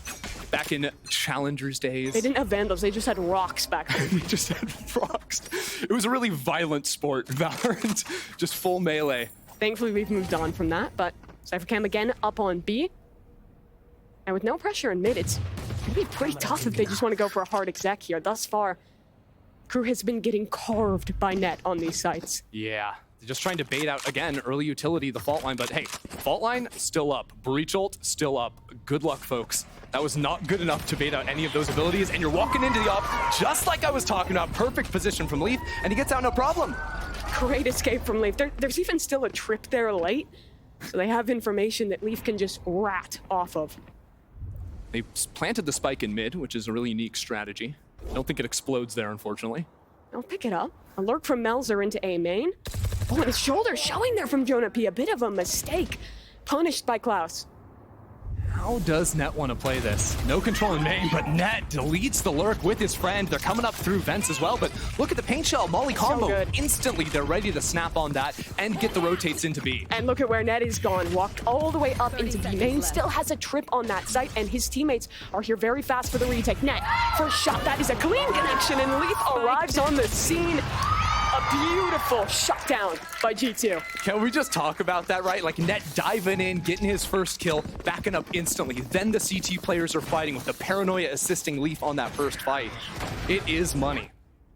back in Challengers days. They didn't have Vandals, they just had rocks back then. They just had rocks. It was a really violent sport, Valorant. Just full melee. Thankfully, we've moved on from that, but Cypher Cam again up on B. And with no pressure in mid, it's It'd be pretty tough if they just want to go for a hard exec here. Thus far, KRÜ has been getting carved by net on these sites. Yeah, just trying to bait out, again, early utility, the fault line. But hey, fault line still up. Breach ult still up. Good luck, folks. That was not good enough to bait out any of those abilities. And you're walking into the op, just like I was talking about. Perfect position from Leaf, and he gets out no problem. Great escape from Leaf. There's even still a trip there late. So they have information that Leaf can just rat off of. They planted the spike in mid, which is a really unique strategy. I don't think it explodes there, unfortunately. I'll pick it up. A lurk from Melzer into A main. Oh, and his shoulder showing there from Jonah P. A bit of a mistake. Punished by Klaus. How does Net want to play this? No control in main, but Net deletes the lurk with his friend. They're coming up through vents as well, but look at the paint shell, Molly combo. So instantly, they're ready to snap on that and get the rotates into B. And look at where Net is gone. Walked all the way up into B main. Still has a trip on that site, and his teammates are here very fast for the retake. Net, first shot, that is a clean connection, and Leaf arrives on the scene. A beautiful shutdown by G2. Can we just talk about that, right? Like Net diving in, getting his first kill, backing up instantly. Then the CT players are fighting with the paranoia assisting Leaf on that first fight. It is money.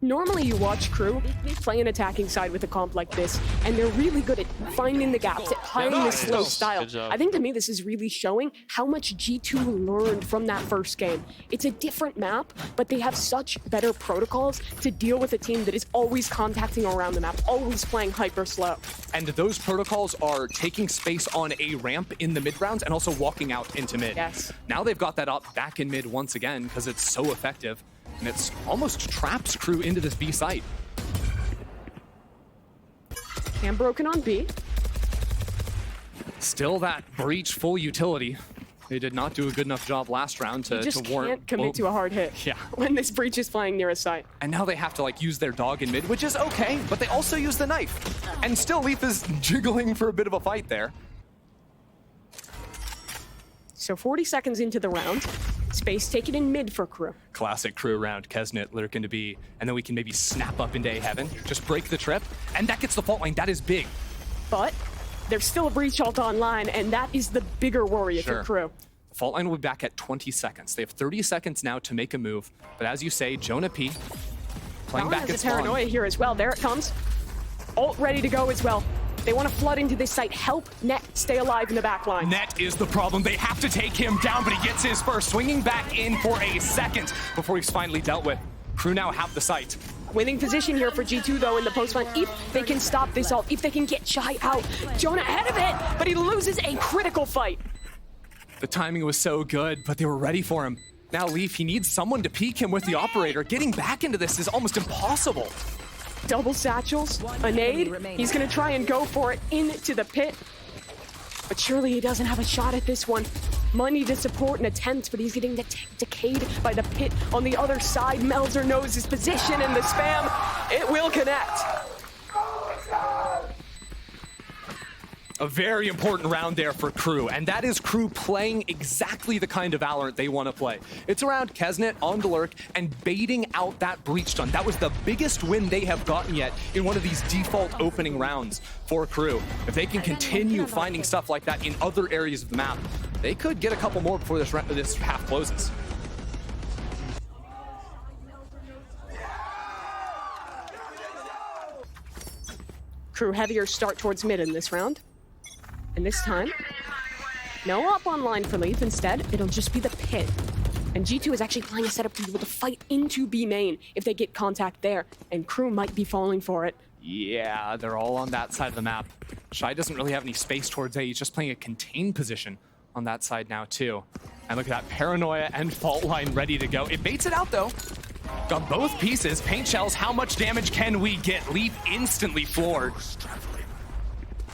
Normally you watch KRÜ play an attacking side with a comp like this, and they're really good at finding the gaps, at playing the slow style. I think to me this is really showing how much G2 learned from that first game. It's a different map, but they have such better protocols to deal with a team that is always contacting around the map, always playing hyper slow. And those protocols are taking space on a ramp in the mid rounds and also walking out into mid. Yes. Now they've got that up back in mid once again because it's so effective. And it's almost traps KRÜ into this B site. Cam broken on B. Still that breach full utility. They did not do a good enough job last round to just warrant. can't commit to a hard hit. Yeah. When this breach is flying near a site. And now they have to like use their dog in mid, which is okay, but they also use the knife. And still Leaf is jiggling for a bit of a fight there. So 40 seconds into the round. Space taken in mid for KRÜ. Classic KRÜ round. Kesnet lurking to B, and then we can maybe snap up into A heaven. Just break the trip, and that gets the fault line. That is big. But there's still a breach ult online, and that is the bigger worry for KRÜ. The fault line will be back at 20 seconds. They have 30 seconds now to make a move. But as you say, Jonah P playing back at spawn. Paranoia here as well. There it comes. Ult ready to go as well. They want to flood into this site. Help Net stay alive in the back line. Net is the problem. They have to take him down, but he gets his first. Swinging back in for a second before he's finally dealt with. KRÜ now have the site. Winning position here for G2 though in the post line. If they can stop this ult, if they can get Shy out. Jonah ahead of it, but he loses a critical fight. The timing was so good, but they were ready for him. Now Leaf, he needs someone to peek him with the operator. Getting back into this is almost impossible. Double satchels, a nade. He's gonna try and go for it into the pit. But surely he doesn't have a shot at this one. Money to support an attempt, but he's getting decayed by the pit on the other side. Melzer knows his position and the spam. It will connect. A very important round there for KRÜ, and that is KRÜ playing exactly the kind of VALORANT they want to play. It's around Kesnet on the lurk and baiting out that breach stun. That was the biggest win they have gotten yet in one of these default opening rounds for KRÜ. If they can continue finding stuff like that in other areas of the map, they could get a couple more before this half closes. KRÜ heavier start towards mid in this round. And this time, no up online for Leaf. Instead, it'll just be the pit. And G2 is actually playing a setup to be able to fight into B main if they get contact there. And KRÜ might be falling for it. Yeah, they're all on that side of the map. Shy doesn't really have any space towards A. He's just playing a contained position on that side now, too. And look at that, paranoia and fault line ready to go. It baits it out, though. Got both pieces. Paint shells, how much damage can we get? Leaf instantly floored.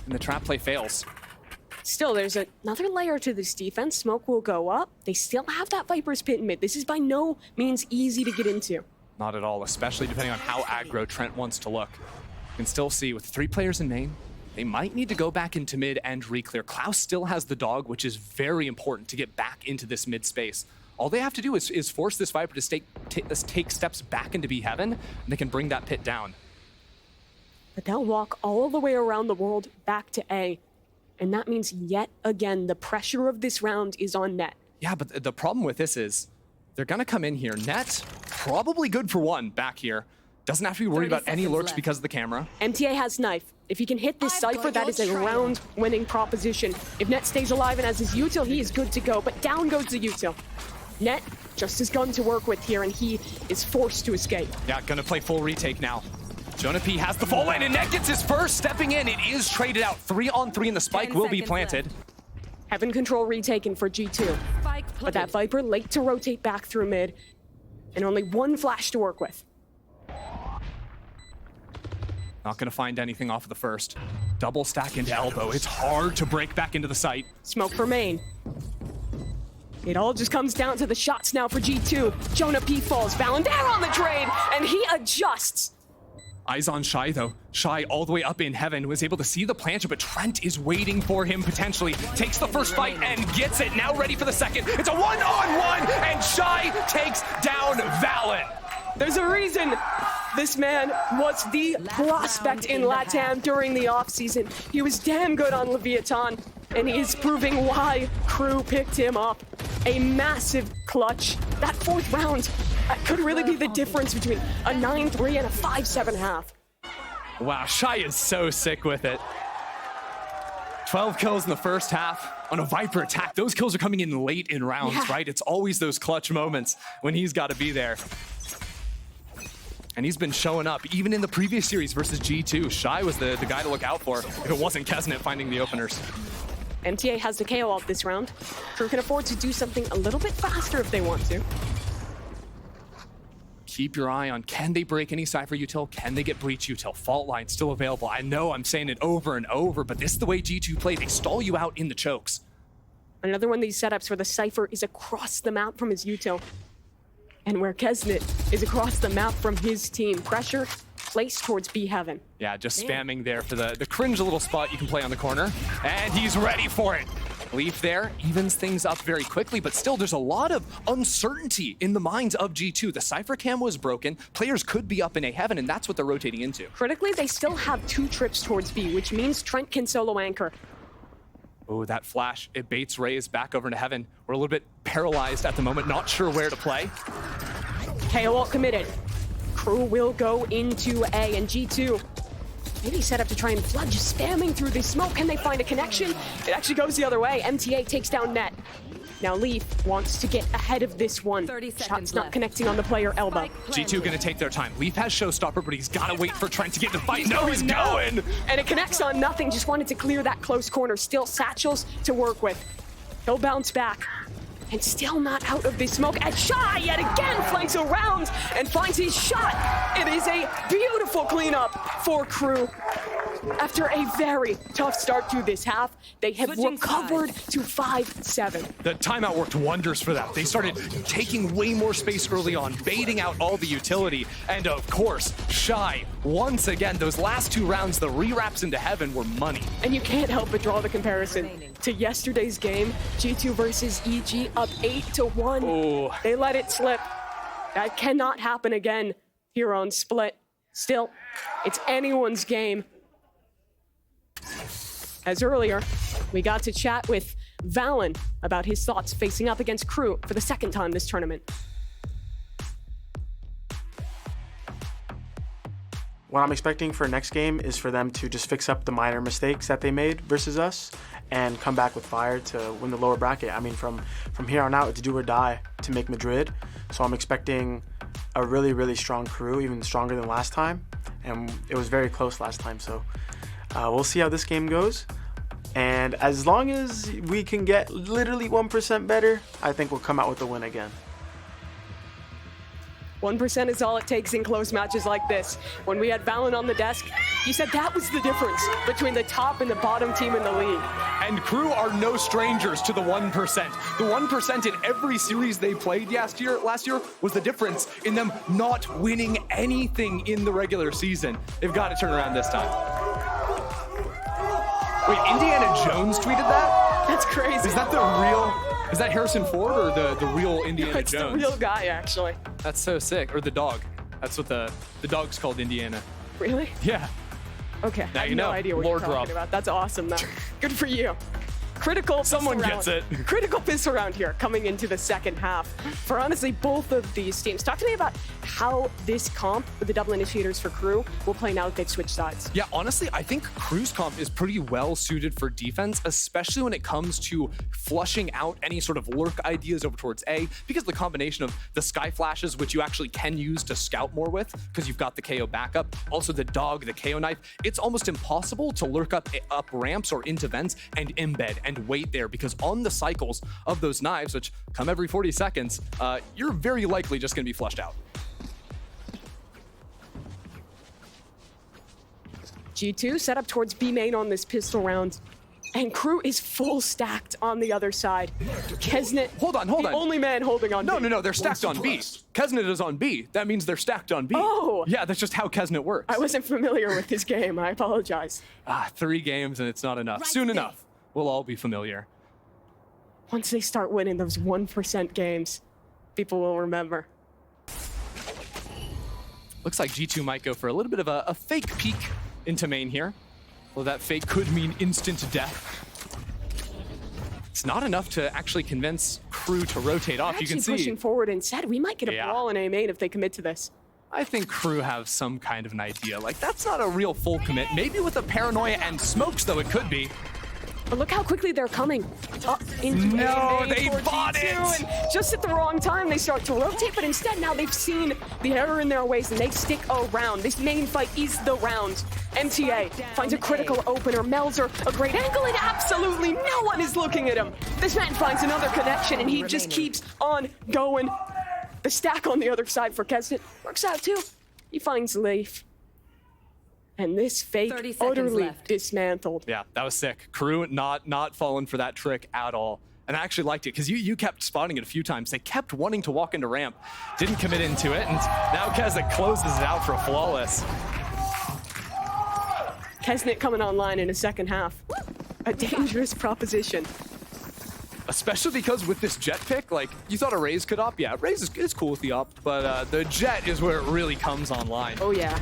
And the trap play fails. Still, there's another layer to this defense. Smoke will go up. They still have that Viper's pit in mid. This is by no means easy to get into. Not at all, especially depending on how aggro Trent wants to look. You can still see with 3 players in main, they might need to go back into mid and reclear. Klaus still has the dog, which is very important to get back into this mid space. All they have to do is force this Viper to take steps back into B heaven, and they can bring that pit down. But they'll walk all the way around the world back to A. And that means yet again, the pressure of this round is on Net. Yeah, but the problem with this is They're gonna come in here. Net, probably good for one back here. Doesn't have to be worried about any lurks because of the camera. MTA has knife. If he can hit this Cypher, that is a round-winning proposition. If Net stays alive and has his util, he is good to go, but down goes the util. Net, just his gun to work with here, and he is forced to escape. Yeah, gonna play full retake now. Jonah P has the fall lane, and Net gets his first. Stepping in, it is traded out. 3-on-3, and the spike will be planted. Heaven control retaken for G2. But that Viper late to rotate back through mid, and only one flash to work with. Not gonna find anything off of the first. Double stack into elbow. It's hard to break back into the site. Smoke for main. It all just comes down to the shots now for G2. Jonah P falls. Valen there on the trade, and he adjusts. Eyes on Shy though. Shy all the way up in heaven was able to see the planter, but Trent is waiting for him potentially. Takes the first fight and gets it. Now ready for the second. It's a one-on-one, and Shy takes down Valen. There's a reason this man was the prospect in LATAM during the offseason. He was damn good on Leviathan, and he is proving why KRÜ picked him up. A massive clutch. That fourth round could really be the difference between a 9-3 and a 5-7 half. Wow, Shy is so sick with it. 12 kills in the first half on a Viper attack. Those kills are coming in late in rounds, right? It's always those clutch moments when he's got to be there. And he's been showing up, even in the previous series versus G2. Shy was the guy to look out for if it wasn't Kesnet finding the openers. MTA has the KO ult this round. KRÜ can afford to do something a little bit faster if they want to. Keep your eye on, can they break any Cypher util? Can they get breach util? Fault line still available. I know I'm saying it over and over, but this is the way G2 play. They stall you out in the chokes. Another one of these setups where the Cypher is across the map from his util. And where Kesnet is across the map from his team. Pressure placed towards B Heaven. Yeah, just spamming there for the cringe little spot you can play on the corner. And he's ready for it. Leaf there evens things up very quickly, but still there's a lot of uncertainty in the minds of G2. The Cypher cam was broken. Players could be up in A Heaven, and that's what they're rotating into. Critically, they still have 2 trips towards B, which means Trent can solo anchor. Oh, that flash, it baits Raze back over into Heaven. We're a little bit paralyzed at the moment, not sure where to play. KO ult committed. KRÜ will go into A, and G2 maybe set up to try and flood, just spamming through the smoke. Can they find a connection? It actually goes the other way. MTA takes down Net. Now Leaf wants to get ahead of this one. 30 seconds Shots not left. connecting on the player elbow. G2 gonna take their time. Leaf has showstopper, but he's gotta wait for Trent to get the fight. No, he's going! And it connects on nothing. Just wanted to clear that close corner. Still satchels to work with. He'll bounce back. And still not out of the smoke. And Shy yet again flanks around and finds his shot. It is a beautiful cleanup for KRÜ. After a very tough start to this half, they have recovered to 5-7. The timeout worked wonders for them. They started taking way more space early on, baiting out all the utility. And of course, Shy, once again, those last 2 rounds, the rewraps into Heaven were money. And you can't help but draw the comparison to yesterday's game, G2 versus EG, up 8-1. Oh. They let it slip. That cannot happen again here on Split. Still, it's anyone's game. As earlier, we got to chat with Valen about his thoughts facing up against KRÜ for the second time this tournament. What I'm expecting for next game is for them to just fix up the minor mistakes that they made versus us and come back with fire to win the lower bracket. I mean, from here on out, it's do or die to make Madrid. So I'm expecting a really, really strong KRÜ, even stronger than last time. And it was very close last time, so we'll see how this game goes. And as long as we can get literally 1% better, I think we'll come out with a win again. 1% is all it takes in close matches like this. When we had Valen on the desk, he said that was the difference between the top and the bottom team in the league. And KRÜ are no strangers to the 1%. The 1% in every series they played last year was the difference in them not winning anything in the regular season. They've got to turn around this time. Wait, Indiana Jones tweeted that? That's crazy. Is that the real... Is that Harrison Ford or the real Indiana It's Jones? the real guy, actually. That's so sick. Or the dog. That's what the dog's called, Indiana. Really? Yeah. Okay, Now I have you know. no idea what Lord you're talking drop. about. That's awesome, though. Good for you. Critical. Someone pistol gets round. it. Critical pistol round here coming into the second half. For honestly, both of these teams. Talk to me about how this comp with the double initiators for KRÜ will play now that they've switched sides. Yeah, honestly, I think KRÜ's comp is pretty well suited for defense, especially when it comes to flushing out any sort of lurk ideas over towards A, because the combination of the sky flashes, which you actually can use to scout more with, because you've got the KO backup, also the dog, the KO knife, it's almost impossible to lurk up ramps or into vents and embed and wait there, because on the cycles of those knives, which come every 40 seconds, you're very likely just going to be flushed out. G2 set up towards B main on this pistol round. And KRÜ is full stacked on the other side. Kesnet, hold on. The only man holding on B. No, they're stacked on B. Kesnet is on B. That means they're stacked on B. Oh! Yeah, that's just how Kesnet works. I wasn't familiar with this game. I apologize. 3 games and it's not enough. Soon enough, we'll all be familiar. Once they start winning those 1% games, people will remember. Looks like G2 might go for a little bit of a fake peek into main here. Well, that fake could mean instant death. It's not enough to actually convince KRÜ to rotate off. You can see pushing forward instead. We might get a brawl in A main if they commit to this. I think KRÜ have some kind of an idea. Like, that's not a real full commit. Maybe with a paranoia and smokes, though, it could be. But look how quickly they're coming. No, they bought it! And just at the wrong time, they start to rotate, but instead now they've seen the error in their ways and they stick around. This main fight is the round. MTA finds a critical opener. Melzer, a great angle, and absolutely no one is looking at him. This man finds another connection, and he just keeps on going. The stack on the other side for Kesnet works out too. He finds Leif. And this fake utterly dismantled. Yeah, that was sick. KRÜ not falling for that trick at all. And I actually liked it because you kept spotting it a few times. They kept wanting to walk into ramp, didn't commit into it, and now Kesnet closes it out for a flawless. Kesnet coming online in a second half. A dangerous proposition. Especially because with this jet pick, like, you thought a Raze could opt. Yeah, Raze is cool with the opt, but the jet is where it really comes online. Oh, yeah.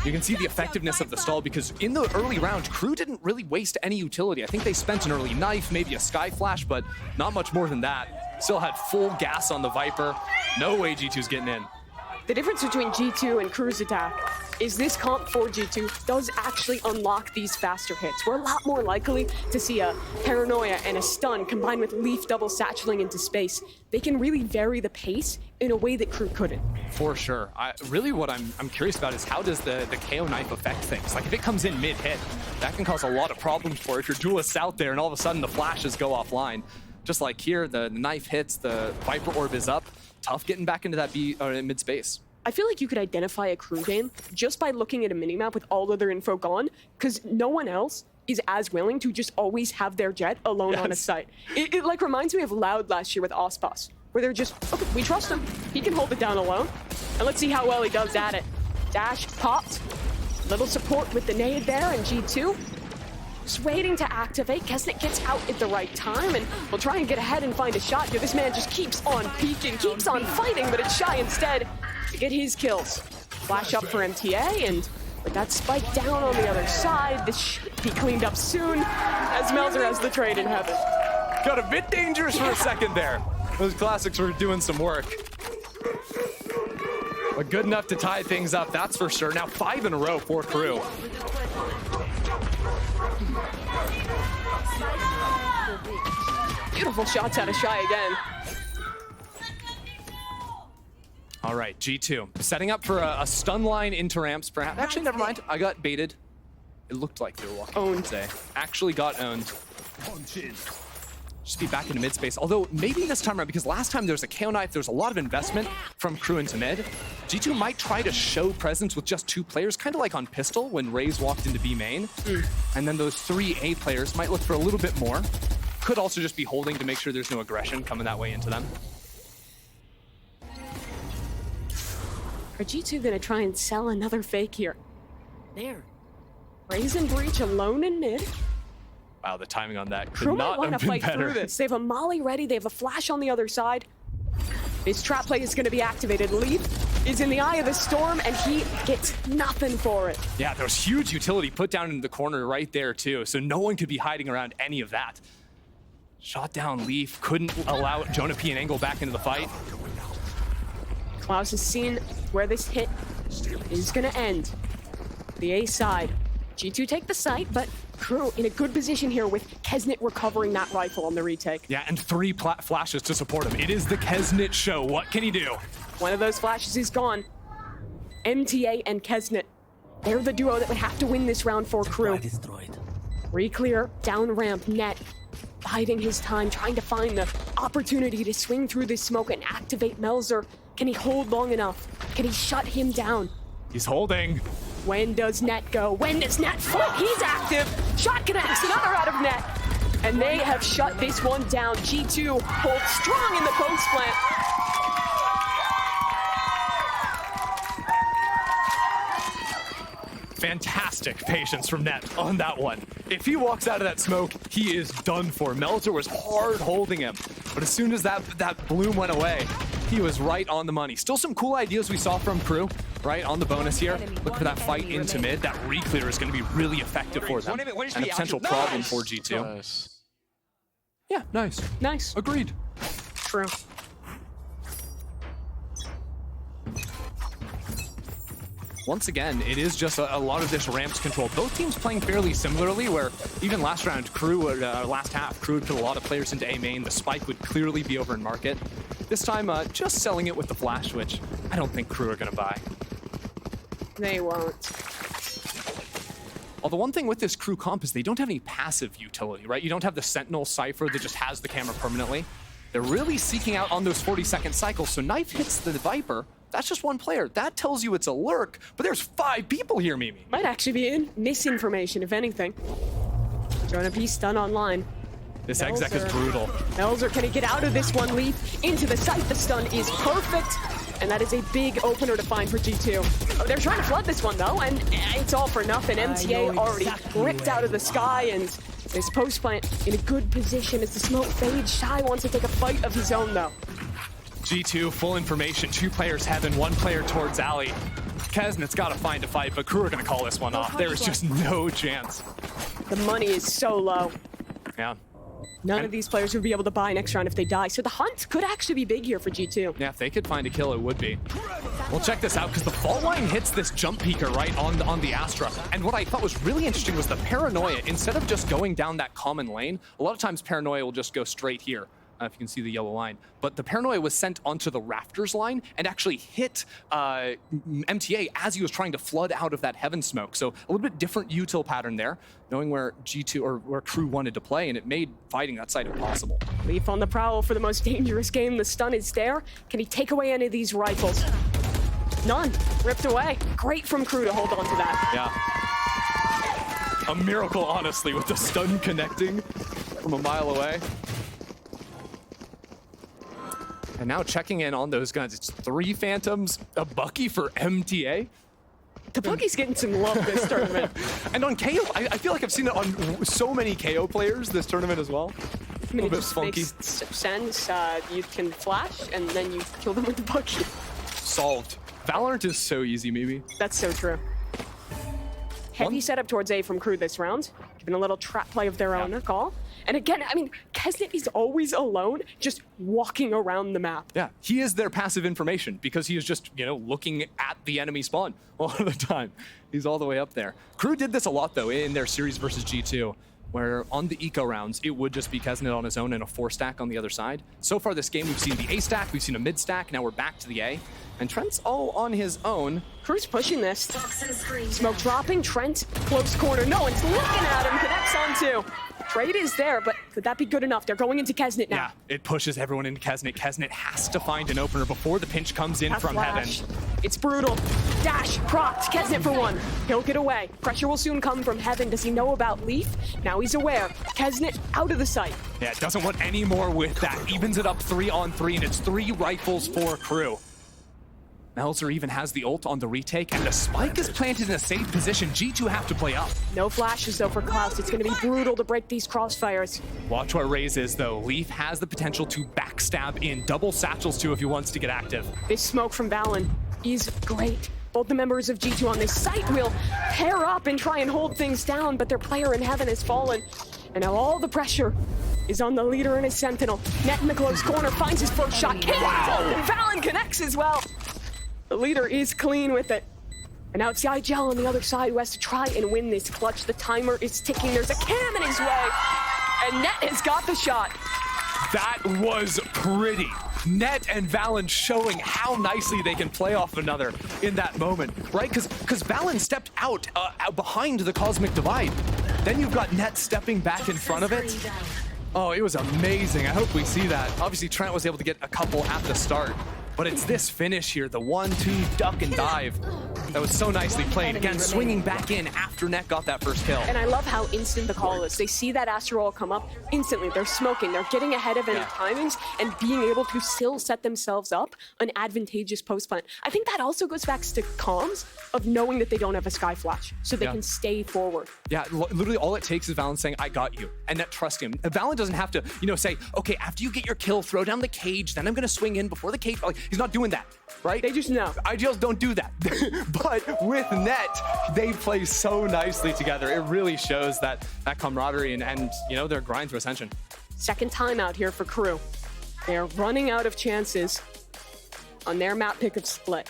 You can see the effectiveness of the stall because in the early round, KRÜ didn't really waste any utility. I think they spent an early knife, maybe a sky flash, but not much more than that. Still had full gas on the Viper. No way G2's getting in. The difference between G2 and KRÜ's attack is this comp for G2 does actually unlock these faster hits. We're a lot more likely to see a paranoia and a stun combined with Leaf double satcheling into space. They can really vary the pace in a way that KRÜ couldn't. For sure. Really what I'm curious about is how does the KO knife affect things? Like if it comes in mid-hit, that can cause a lot of problems for if your duelists out there and all of a sudden the flashes go offline. Just like here, the knife hits, the Viper orb is up. Tough getting back into that mid space. I feel like you could identify a KRÜ game just by looking at a minimap with all other info gone, because no one else is as willing to just always have their jet alone on a site. It like reminds me of Loud last year with Ospas, where they're just, okay, we trust him. He can hold it down alone. And let's see how well he does at it. Dash popped. Little support with the nade there, and G2 just waiting to activate. Kesnet gets out at the right time, and we'll try and get ahead and find a shot here. This man just keeps on peeking, keeps on fighting, but it's shy instead to get his kills. Flash up for MTA, and with that spike down on the other side, this should be cleaned up soon, as Melzer has the trade in heaven. Got a bit dangerous for a second there. Those classics were doing some work. But good enough to tie things up, that's for sure. Now 5 in a row for KRÜ. Beautiful shots out of Shy again. All right, G2 setting up for a stun line into ramps, perhaps. Actually, never mind. I got baited. It looked like they were walking. Owned. Today. Actually got owned. Just be back into mid space. Although maybe this time around, because last time there was a KO knife, there was a lot of investment from KRÜ into mid. G2 might try to show presence with just 2 players, kind of like on Pistol when Raze walked into B main. And then those 3 A players might look for a little bit more. Could also just be holding to make sure there's no aggression coming that way into them. Are G2 gonna try and sell another fake here? There. Raze and Breach alone in mid. Wow, the timing on that KRÜ could might not want to have been fight better. through this. They have a molly ready. They have a flash on the other side. This trap play is going to be activated. Leaf is in the eye of the storm, and he gets nothing for it. Yeah, there was huge utility put down in the corner right there, too, so no one could be hiding around any of that. Shot down Leaf, couldn't allow Jonah P and Angle back into the fight. Klaus has seen where this hit is gonna end. The A side. G2 take the site, but KRÜ in a good position here with Kesnet recovering that rifle on the retake. Yeah, and 3 flashes to support him. It is the Kesnet show. What can he do? One of those flashes is gone. MTA and Kesnet. They're the duo that would have to win this round for KRÜ. Reclear, down ramp, Net. Biding his time, trying to find the opportunity to swing through this smoke and activate Melzer. Can he hold long enough? Can he shut him down? He's holding. When does Net go? When does Net flip? He's active. Shot connects, another out of Net. And they have shut this one down. G2 holds strong in the post plant. Fantastic patience from Net on that one. If he walks out of that smoke, he is done for. Melzer was hard holding him, but as soon as that bloom went away, he was right on the money. Still some cool ideas we saw from KRÜ, right on the bonus here. Look for that fight into mid. That re-clear is going to be really effective for them, and a potential problem for G2. Nice. Yeah, nice. Nice. Agreed. True. Once again, it is just a lot of this ramps control. Both teams playing fairly similarly, where even last round, last half, KRÜ would put a lot of players into A main. The spike would clearly be over in market. This time, just selling it with the flash, which I don't think KRÜ are going to buy. They won't. Although one thing with this KRÜ comp is they don't have any passive utility, right? You don't have the Sentinel Cypher that just has the camera permanently. They're really seeking out on those 40-second cycles, so Knife hits the Viper. That's just one player. That tells you it's a lurk, but there's 5 people here, Mimi. Might actually be misinformation, if anything. Jonah P stun online. This exec is brutal. Melzer, can he get out of this one? Leaf into the site. The stun is perfect. And that is a big opener to find for G2. Oh, they're trying to flood this one, though, and it's all for nothing. MTA already ripped out of the sky, and this post plant in a good position as the smoke fades. Shy wants to take a fight of his own, though. G2, full information. 2 players heaven, 1 player towards alley. Kesnet's got to find a fight, but KRÜ are going to call this one off. There is just no chance. The money is so low. Yeah. None of these players would be able to buy next round if they die, so the hunt could actually be big here for G2. Yeah, if they could find a kill, it would be. Well, check this out, because the fault line hits this jump peeker right on the Astra. And what I thought was really interesting was the Paranoia. Instead of just going down that common lane, a lot of times Paranoia will just go straight here. If you can see the yellow line. But the Paranoia was sent onto the Rafters line and actually hit MTA as he was trying to flood out of that heaven smoke. So a little bit different util pattern there, knowing where G2 or where KRÜ wanted to play, and it made fighting that site impossible. Leaf on the prowl for the most dangerous game. The stun is there. Can he take away any of these rifles? None. Ripped away. Great from KRÜ to hold on to that. Yeah. A miracle, honestly, with the stun connecting from a mile away. And now checking in on those guns. It's 3 Phantoms, a Bucky for MTA. The Bucky's getting some love this tournament. And on KO, I feel like I've seen it on so many KO players this tournament as well. I mean, a bit just funky. makes sense. You can flash, and then you kill them with the Bucky. Solved. Valorant is so easy, maybe. That's so true. Heavy setup towards A from KRÜ this round. Giving a little trap play of their own, a call. And again, I mean, Kesnet is always alone, just walking around the map. Yeah, he is their passive information because he is just, you know, looking at the enemy spawn all the time. He's all the way up there. KRÜ did this a lot, though, in their series versus G2, where on the eco rounds, it would just be Kesnet on his own and a 4-stack on the other side. So far this game, we've seen the A stack, we've seen a mid stack, now we're back to the A. And Trent's all on his own. KRÜ's pushing this. Smoke dropping, Trent, close corner. No one's looking at him, connects on 2. Trade is there, but could that be good enough? They're going into Kesnet now. Yeah, it pushes everyone into Kesnet. Kesnet has to find an opener before the pinch comes in from heaven. It's brutal. Dash, propped, Kesnet for 1. He'll get away. Pressure will soon come from heaven. Does he know about Leaf? Now he's aware. Kesnet out of the sight. Yeah, doesn't want any more with that. Evens it up 3-on-3, and it's 3 rifles for KRÜ. Melzer even has the ult on the retake, and the spike is planted in a safe position. G2 have to play up. No flashes, though, for Klaus. It's going to be brutal to break these crossfires. Watch what Raze is, though. Leaf has the potential to backstab in. Double satchels, too, if he wants to get active. This smoke from Valen is great. Both the members of G2 on this site will pair up and try and hold things down, but their player in heaven has fallen. And now all the pressure is on the leader and his sentinel. Net in the close corner, finds his first shot. Wow! And Valen connects as well. The leader is clean with it. And now it's the IGL on the other side who has to try and win this clutch. The timer is ticking. There's a cam in his way. And Net has got the shot. That was pretty. Net and Valen showing how nicely they can play off another in that moment, right? Because Valen stepped out behind the Cosmic Divide. Then you've got Net stepping back in front of it. Oh, it was amazing. I hope we see that. Obviously, Trent was able to get a couple at the start, but it's this finish here, the 1-2 duck and dive. That was so nicely played. Again, swinging back in after Net got that first kill. And I love how instant the call is. They see that Astro Roll come up, instantly they're smoking. They're getting ahead of any timings and being able to still set themselves up an advantageous post plant. I think that also goes back to comms of knowing that they don't have a Sky Flash, so they can stay forward. Yeah, literally all it takes is Valen saying, I got you, and Net trust him. Valen doesn't have to, say, okay, after you get your kill, throw down the cage, then I'm gonna swing in before the cage. Like, he's not doing that, right? They just know. IGLs don't do that. But with Net, they play so nicely together. It really shows that camaraderie and their grind through Ascension. Second timeout here for KRÜ. They're running out of chances on their map pick of split.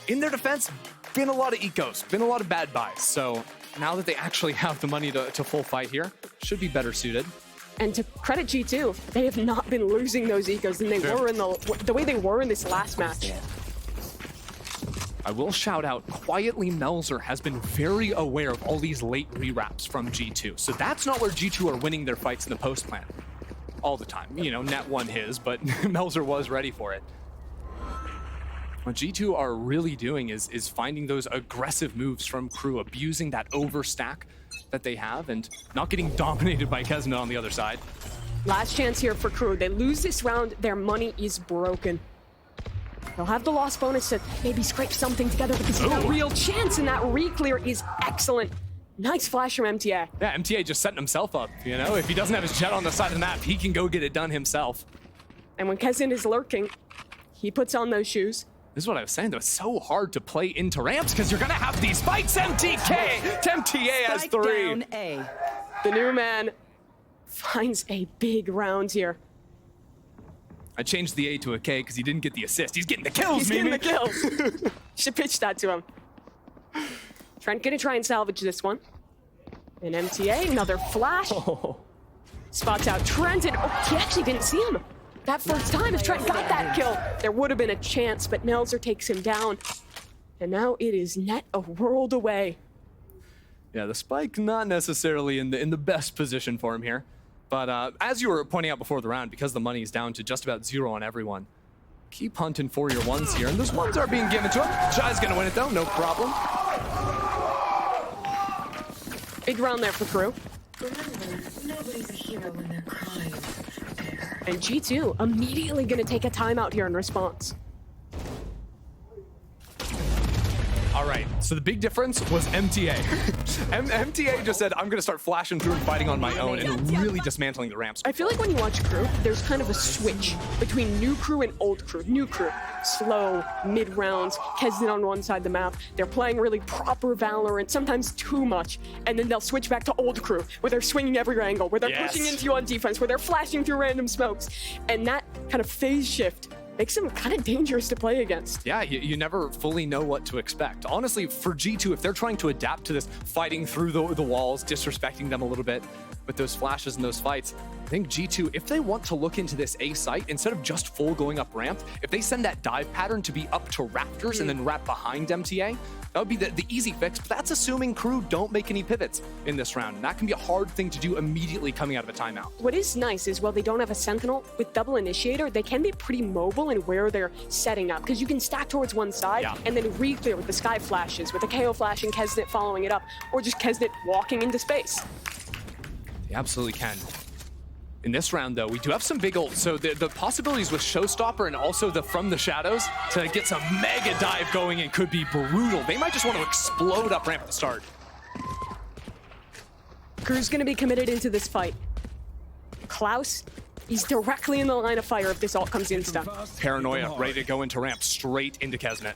In their defense, been a lot of ecos, been a lot of bad buys. So now that they actually have the money to full fight here, should be better suited. And to credit G2, they have not been losing those ecos than they were in the way they were in this last match. I will shout out, quietly Melzer has been very aware of all these late rewraps from G2. So that's not where G2 are winning their fights in the post plant all the time. Net won his, but Melzer was ready for it. What G2 are really doing is finding those aggressive moves from KRÜ, abusing that overstack that they have and not getting dominated by Kesna on the other side. Last chance here for KRÜ. They lose this round, their money is broken. They'll have the loss bonus to maybe scrape something together because it's a real chance, and that re-clear is excellent. Nice flash from MTA. Yeah, MTA just setting himself up, If he doesn't have his jet on the side of the map, he can go get it done himself. And when Kezin is lurking, he puts on those shoes. This is what I was saying, though. It's so hard to play into ramps because you're going to have these fights. MTA has 3. Down A. The new man finds a big round here. I changed the A to a K because he didn't get the assist. He's getting the kills, He's getting the kills. Should pitch that to him. Trent gonna try and salvage this one. And MTA, another flash. Spots out Trent, and he actually didn't see him. That first time, if Trent got that kill, there would have been a chance, but Melzer takes him down. And now it is Net a world away. Yeah, the spike not necessarily in the best position for him here. But as you were pointing out before the round, because the money is down to just about 0 on everyone, keep hunting for your ones here. And those ones are being given to him. Shy's gonna win it though, no problem. Big round there for KRÜ. Remember, nobody's a hero when they're crying. And G2 immediately gonna take a timeout here in response. All right, so the big difference was MTA. MTA just said, I'm gonna start flashing through and fighting on my own and really dismantling the ramps. I feel like when you watch KRÜ, there's kind of a switch between new KRÜ and old KRÜ. New KRÜ, slow, mid-rounds, Kesden on one side of the map. They're playing really proper Valorant, sometimes too much. And then they'll switch back to old KRÜ, where they're swinging every angle, where they're pushing into you on defense, where they're flashing through random smokes. And that kind of phase shift makes them kind of dangerous to play against. Yeah, you never fully know what to expect. Honestly, for G2, if they're trying to adapt to this, fighting through the walls, disrespecting them a little bit with those flashes and those fights, I think G2, if they want to look into this A site, instead of just full going up ramp, if they send that dive pattern to be up to Raptors and then wrap behind MTA, that would be the easy fix, but that's assuming KRÜ don't make any pivots in this round, and that can be a hard thing to do immediately coming out of a timeout. What is nice is while they don't have a Sentinel, with double Initiator, they can be pretty mobile in where they're setting up, because you can stack towards one side and then re-clear with the Sky Flashes, with the KO Flash and Kesnet following it up, or just Kesnet walking into space. They absolutely can. In this round, though, we do have some big ults, so the possibilities with Showstopper and also the From the Shadows to get some mega dive going in could be brutal. They might just want to explode up ramp at the start. KRÜ's going to be committed into this fight. Klaus, he's directly in the line of fire if this ult comes insta. Paranoia, ready to go into ramp, straight into Kesnet.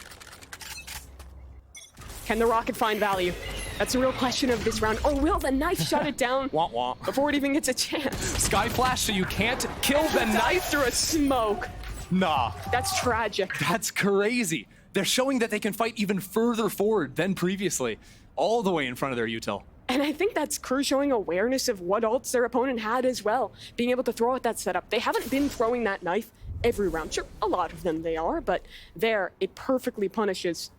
Can the rocket find value? That's the real question of this round. Or will the knife shut it down Wah, wah. before it even gets a chance? Sky Flash, so you can't kill the knife. Through a smoke. Nah, That's tragic. that's crazy. They're showing that they can fight even further forward than previously, all the way in front of their util. And I think that's KRÜ showing awareness of what ults their opponent had as well. Being able to throw at that setup. They haven't been throwing that knife every round. Sure, a lot of them they are, but there, it perfectly punishes.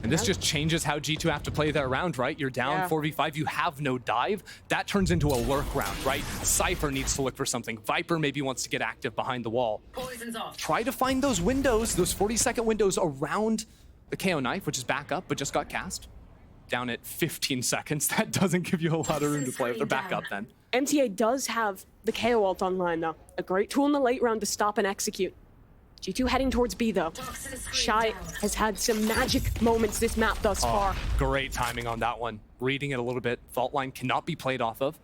And this just changes how G2 have to play their round, right? You're down 4v5, you have no dive. That turns into a lurk round, right? Cypher needs to look for something. Viper maybe wants to get active behind the wall. Poison's off. Try to find those windows, those 40-second windows around the KO knife, which is back up, but just got cast. Down at 15 seconds. That doesn't give you a lot of room to play with their backup then. MTA does have the KO ult online though. A great tool in the late round to stop and execute. G2 heading towards B though. Shy has had some magic moments this map thus far. Great timing on that one. Reading it a little bit. Fault line cannot be played off of.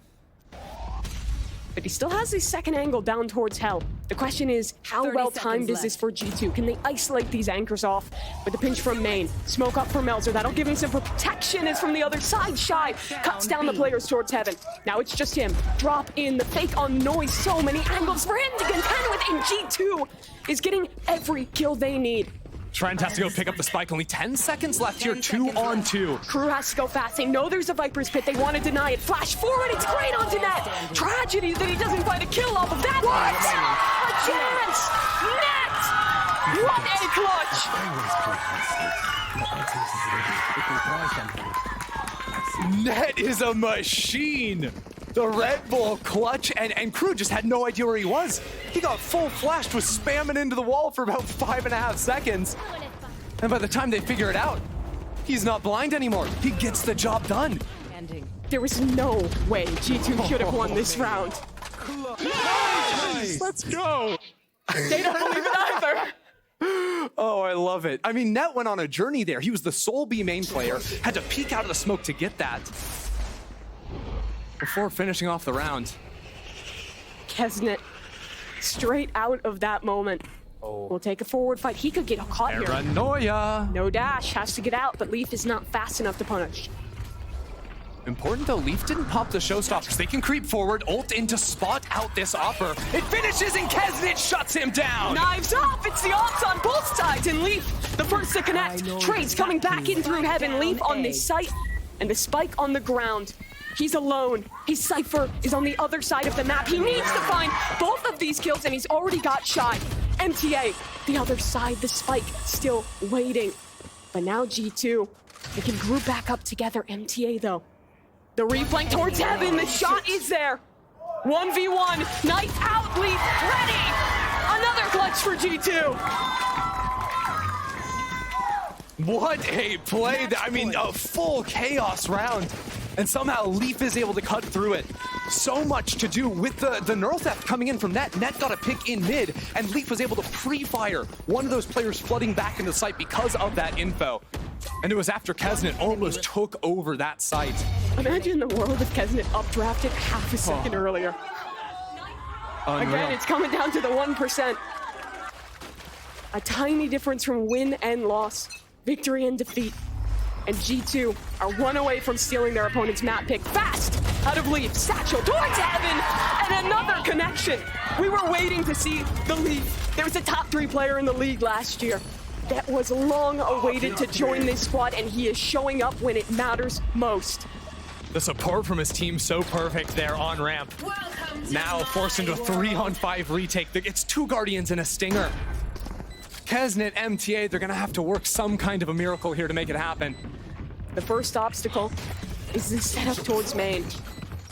But he still has his second angle down towards Hell. The question is, how well timed is this for G2? Can they isolate these anchors off with a pinch from main? Smoke up for Melzer. That'll give him some protection. Is from the other side. Shy cuts down the players towards heaven. Now it's just him. Drop in the fake on Noise. So many angles for him to contend with. And G2 is getting every kill they need. Trent has to go pick up the spike. Only 10 seconds left here. 2-on-2. KRÜ has to go fast. They know there's a Viper's Pit. They want to deny it. Flash forward. It's great onto Net. Tragedy that he doesn't find a kill off of that. What? A chance! Net! What a clutch! Net is a machine. The Red Bull clutch, and KRÜ just had no idea where he was. He got full flashed, was spamming into the wall for about 5.5 seconds. And by the time they figure it out, he's not blind anymore. He gets the job done. There was no way G2 should have won this round. Nice. Let's go. They don't believe it either. Oh, I love it. I mean, Net went on a journey there. He was the sole B main player, had to peek out of the smoke to get that before finishing off the round. Kesnet, straight out of that moment, will take a forward fight. He could get caught here. Paranoia. No dash, has to get out, but Leaf is not fast enough to punish. Important though, Leaf didn't pop the showstoppers. They can creep forward, ult in to spot out this offer. It finishes and Kesnet shuts him down. Knives off, it's the ults on both sides, and Leaf, the first to connect. Trades coming back in through heaven. Leaf on this site, and the spike on the ground. He's alone. His Cypher is on the other side of the map. He needs to find both of these kills, and he's already got Shy. MTA, the other side, the spike still waiting. But now G2, they can group back up together. MTA though. The reflank towards heaven, the shot is there. 1v1, knife out, Leaf ready. Another clutch for G2. What a play. I mean, a full chaos round. And somehow Leaf is able to cut through it. So much to do with the neural theft coming in from Net. Net got a pick in mid, and Leaf was able to pre-fire one of those players flooding back into the site because of that info. And it was after Kesnet almost took over that site. Imagine the world if Kesnet updrafted half a second earlier. Unreal. Again, it's coming down to the 1%. A tiny difference from win and loss, victory and defeat. And G2 are one away from stealing their opponent's map pick. Fast out of Leaf, Satchel towards heaven, and another connection. We were waiting to see the Leaf. There was a top 3 player in the league last year that was long awaited to join this squad, and he is showing up when it matters most. The support from his team so perfect there on ramp. Now forced into a 3-on-5 retake. It's 2 Guardians and a Stinger. Kesnet, MTA, they're gonna have to work some kind of a miracle here to make it happen. The first obstacle is the setup towards main.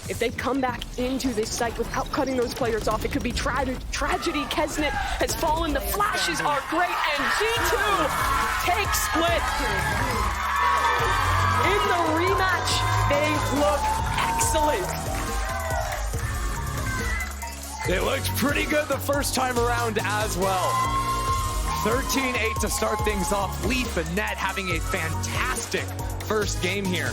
If they come back into this site without cutting those players off, it could be tragedy. Kesnet has fallen, the flashes are great, and G2 takes split. In the rematch, they look excellent. It looked pretty good the first time around as well. 13-8 to start things off. Leaf and Net having a fantastic first game here.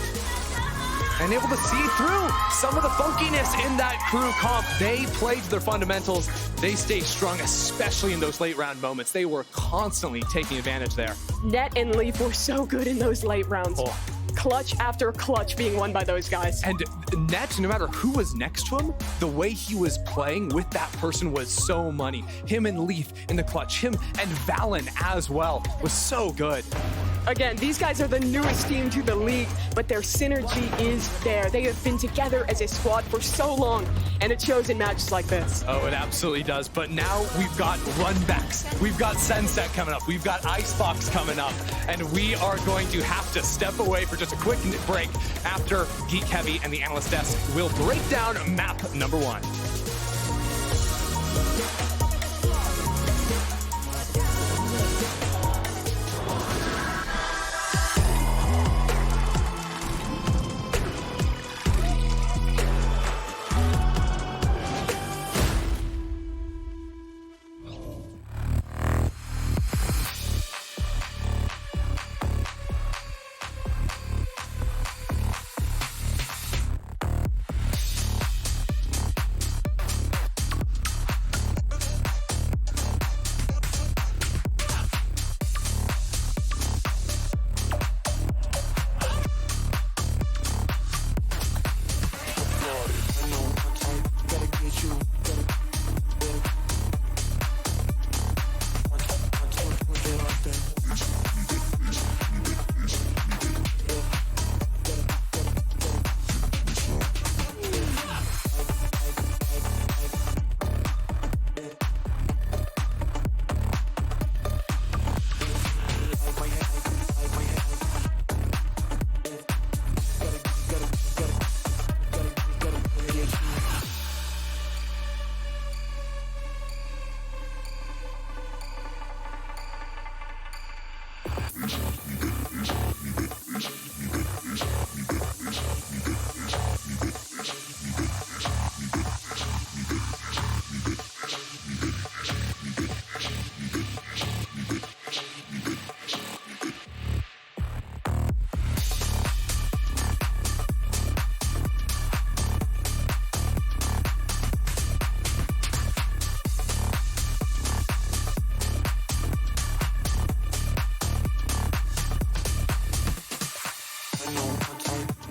And able to see through some of the funkiness in that KRÜ comp. They played their fundamentals. They stayed strong, especially in those late round moments. They were constantly taking advantage there. Net and Leaf were so good in those late rounds. Clutch after clutch being won by those guys. And Net, no matter who was next to him, the way he was playing with that person was so money. Him and Leaf in the clutch, him and Valen as well was so good. Again, these guys are the newest team to the league, but their synergy is there. They have been together as a squad for so long, and it shows in matches like this. Oh, it absolutely does. But now we've got runbacks. We've got Sunset coming up. We've got Icebox coming up. And we are going to have to step away for just a quick break after Geek Heavy and the Analyst Desk will break down map number 1.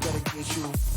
Gotta get you.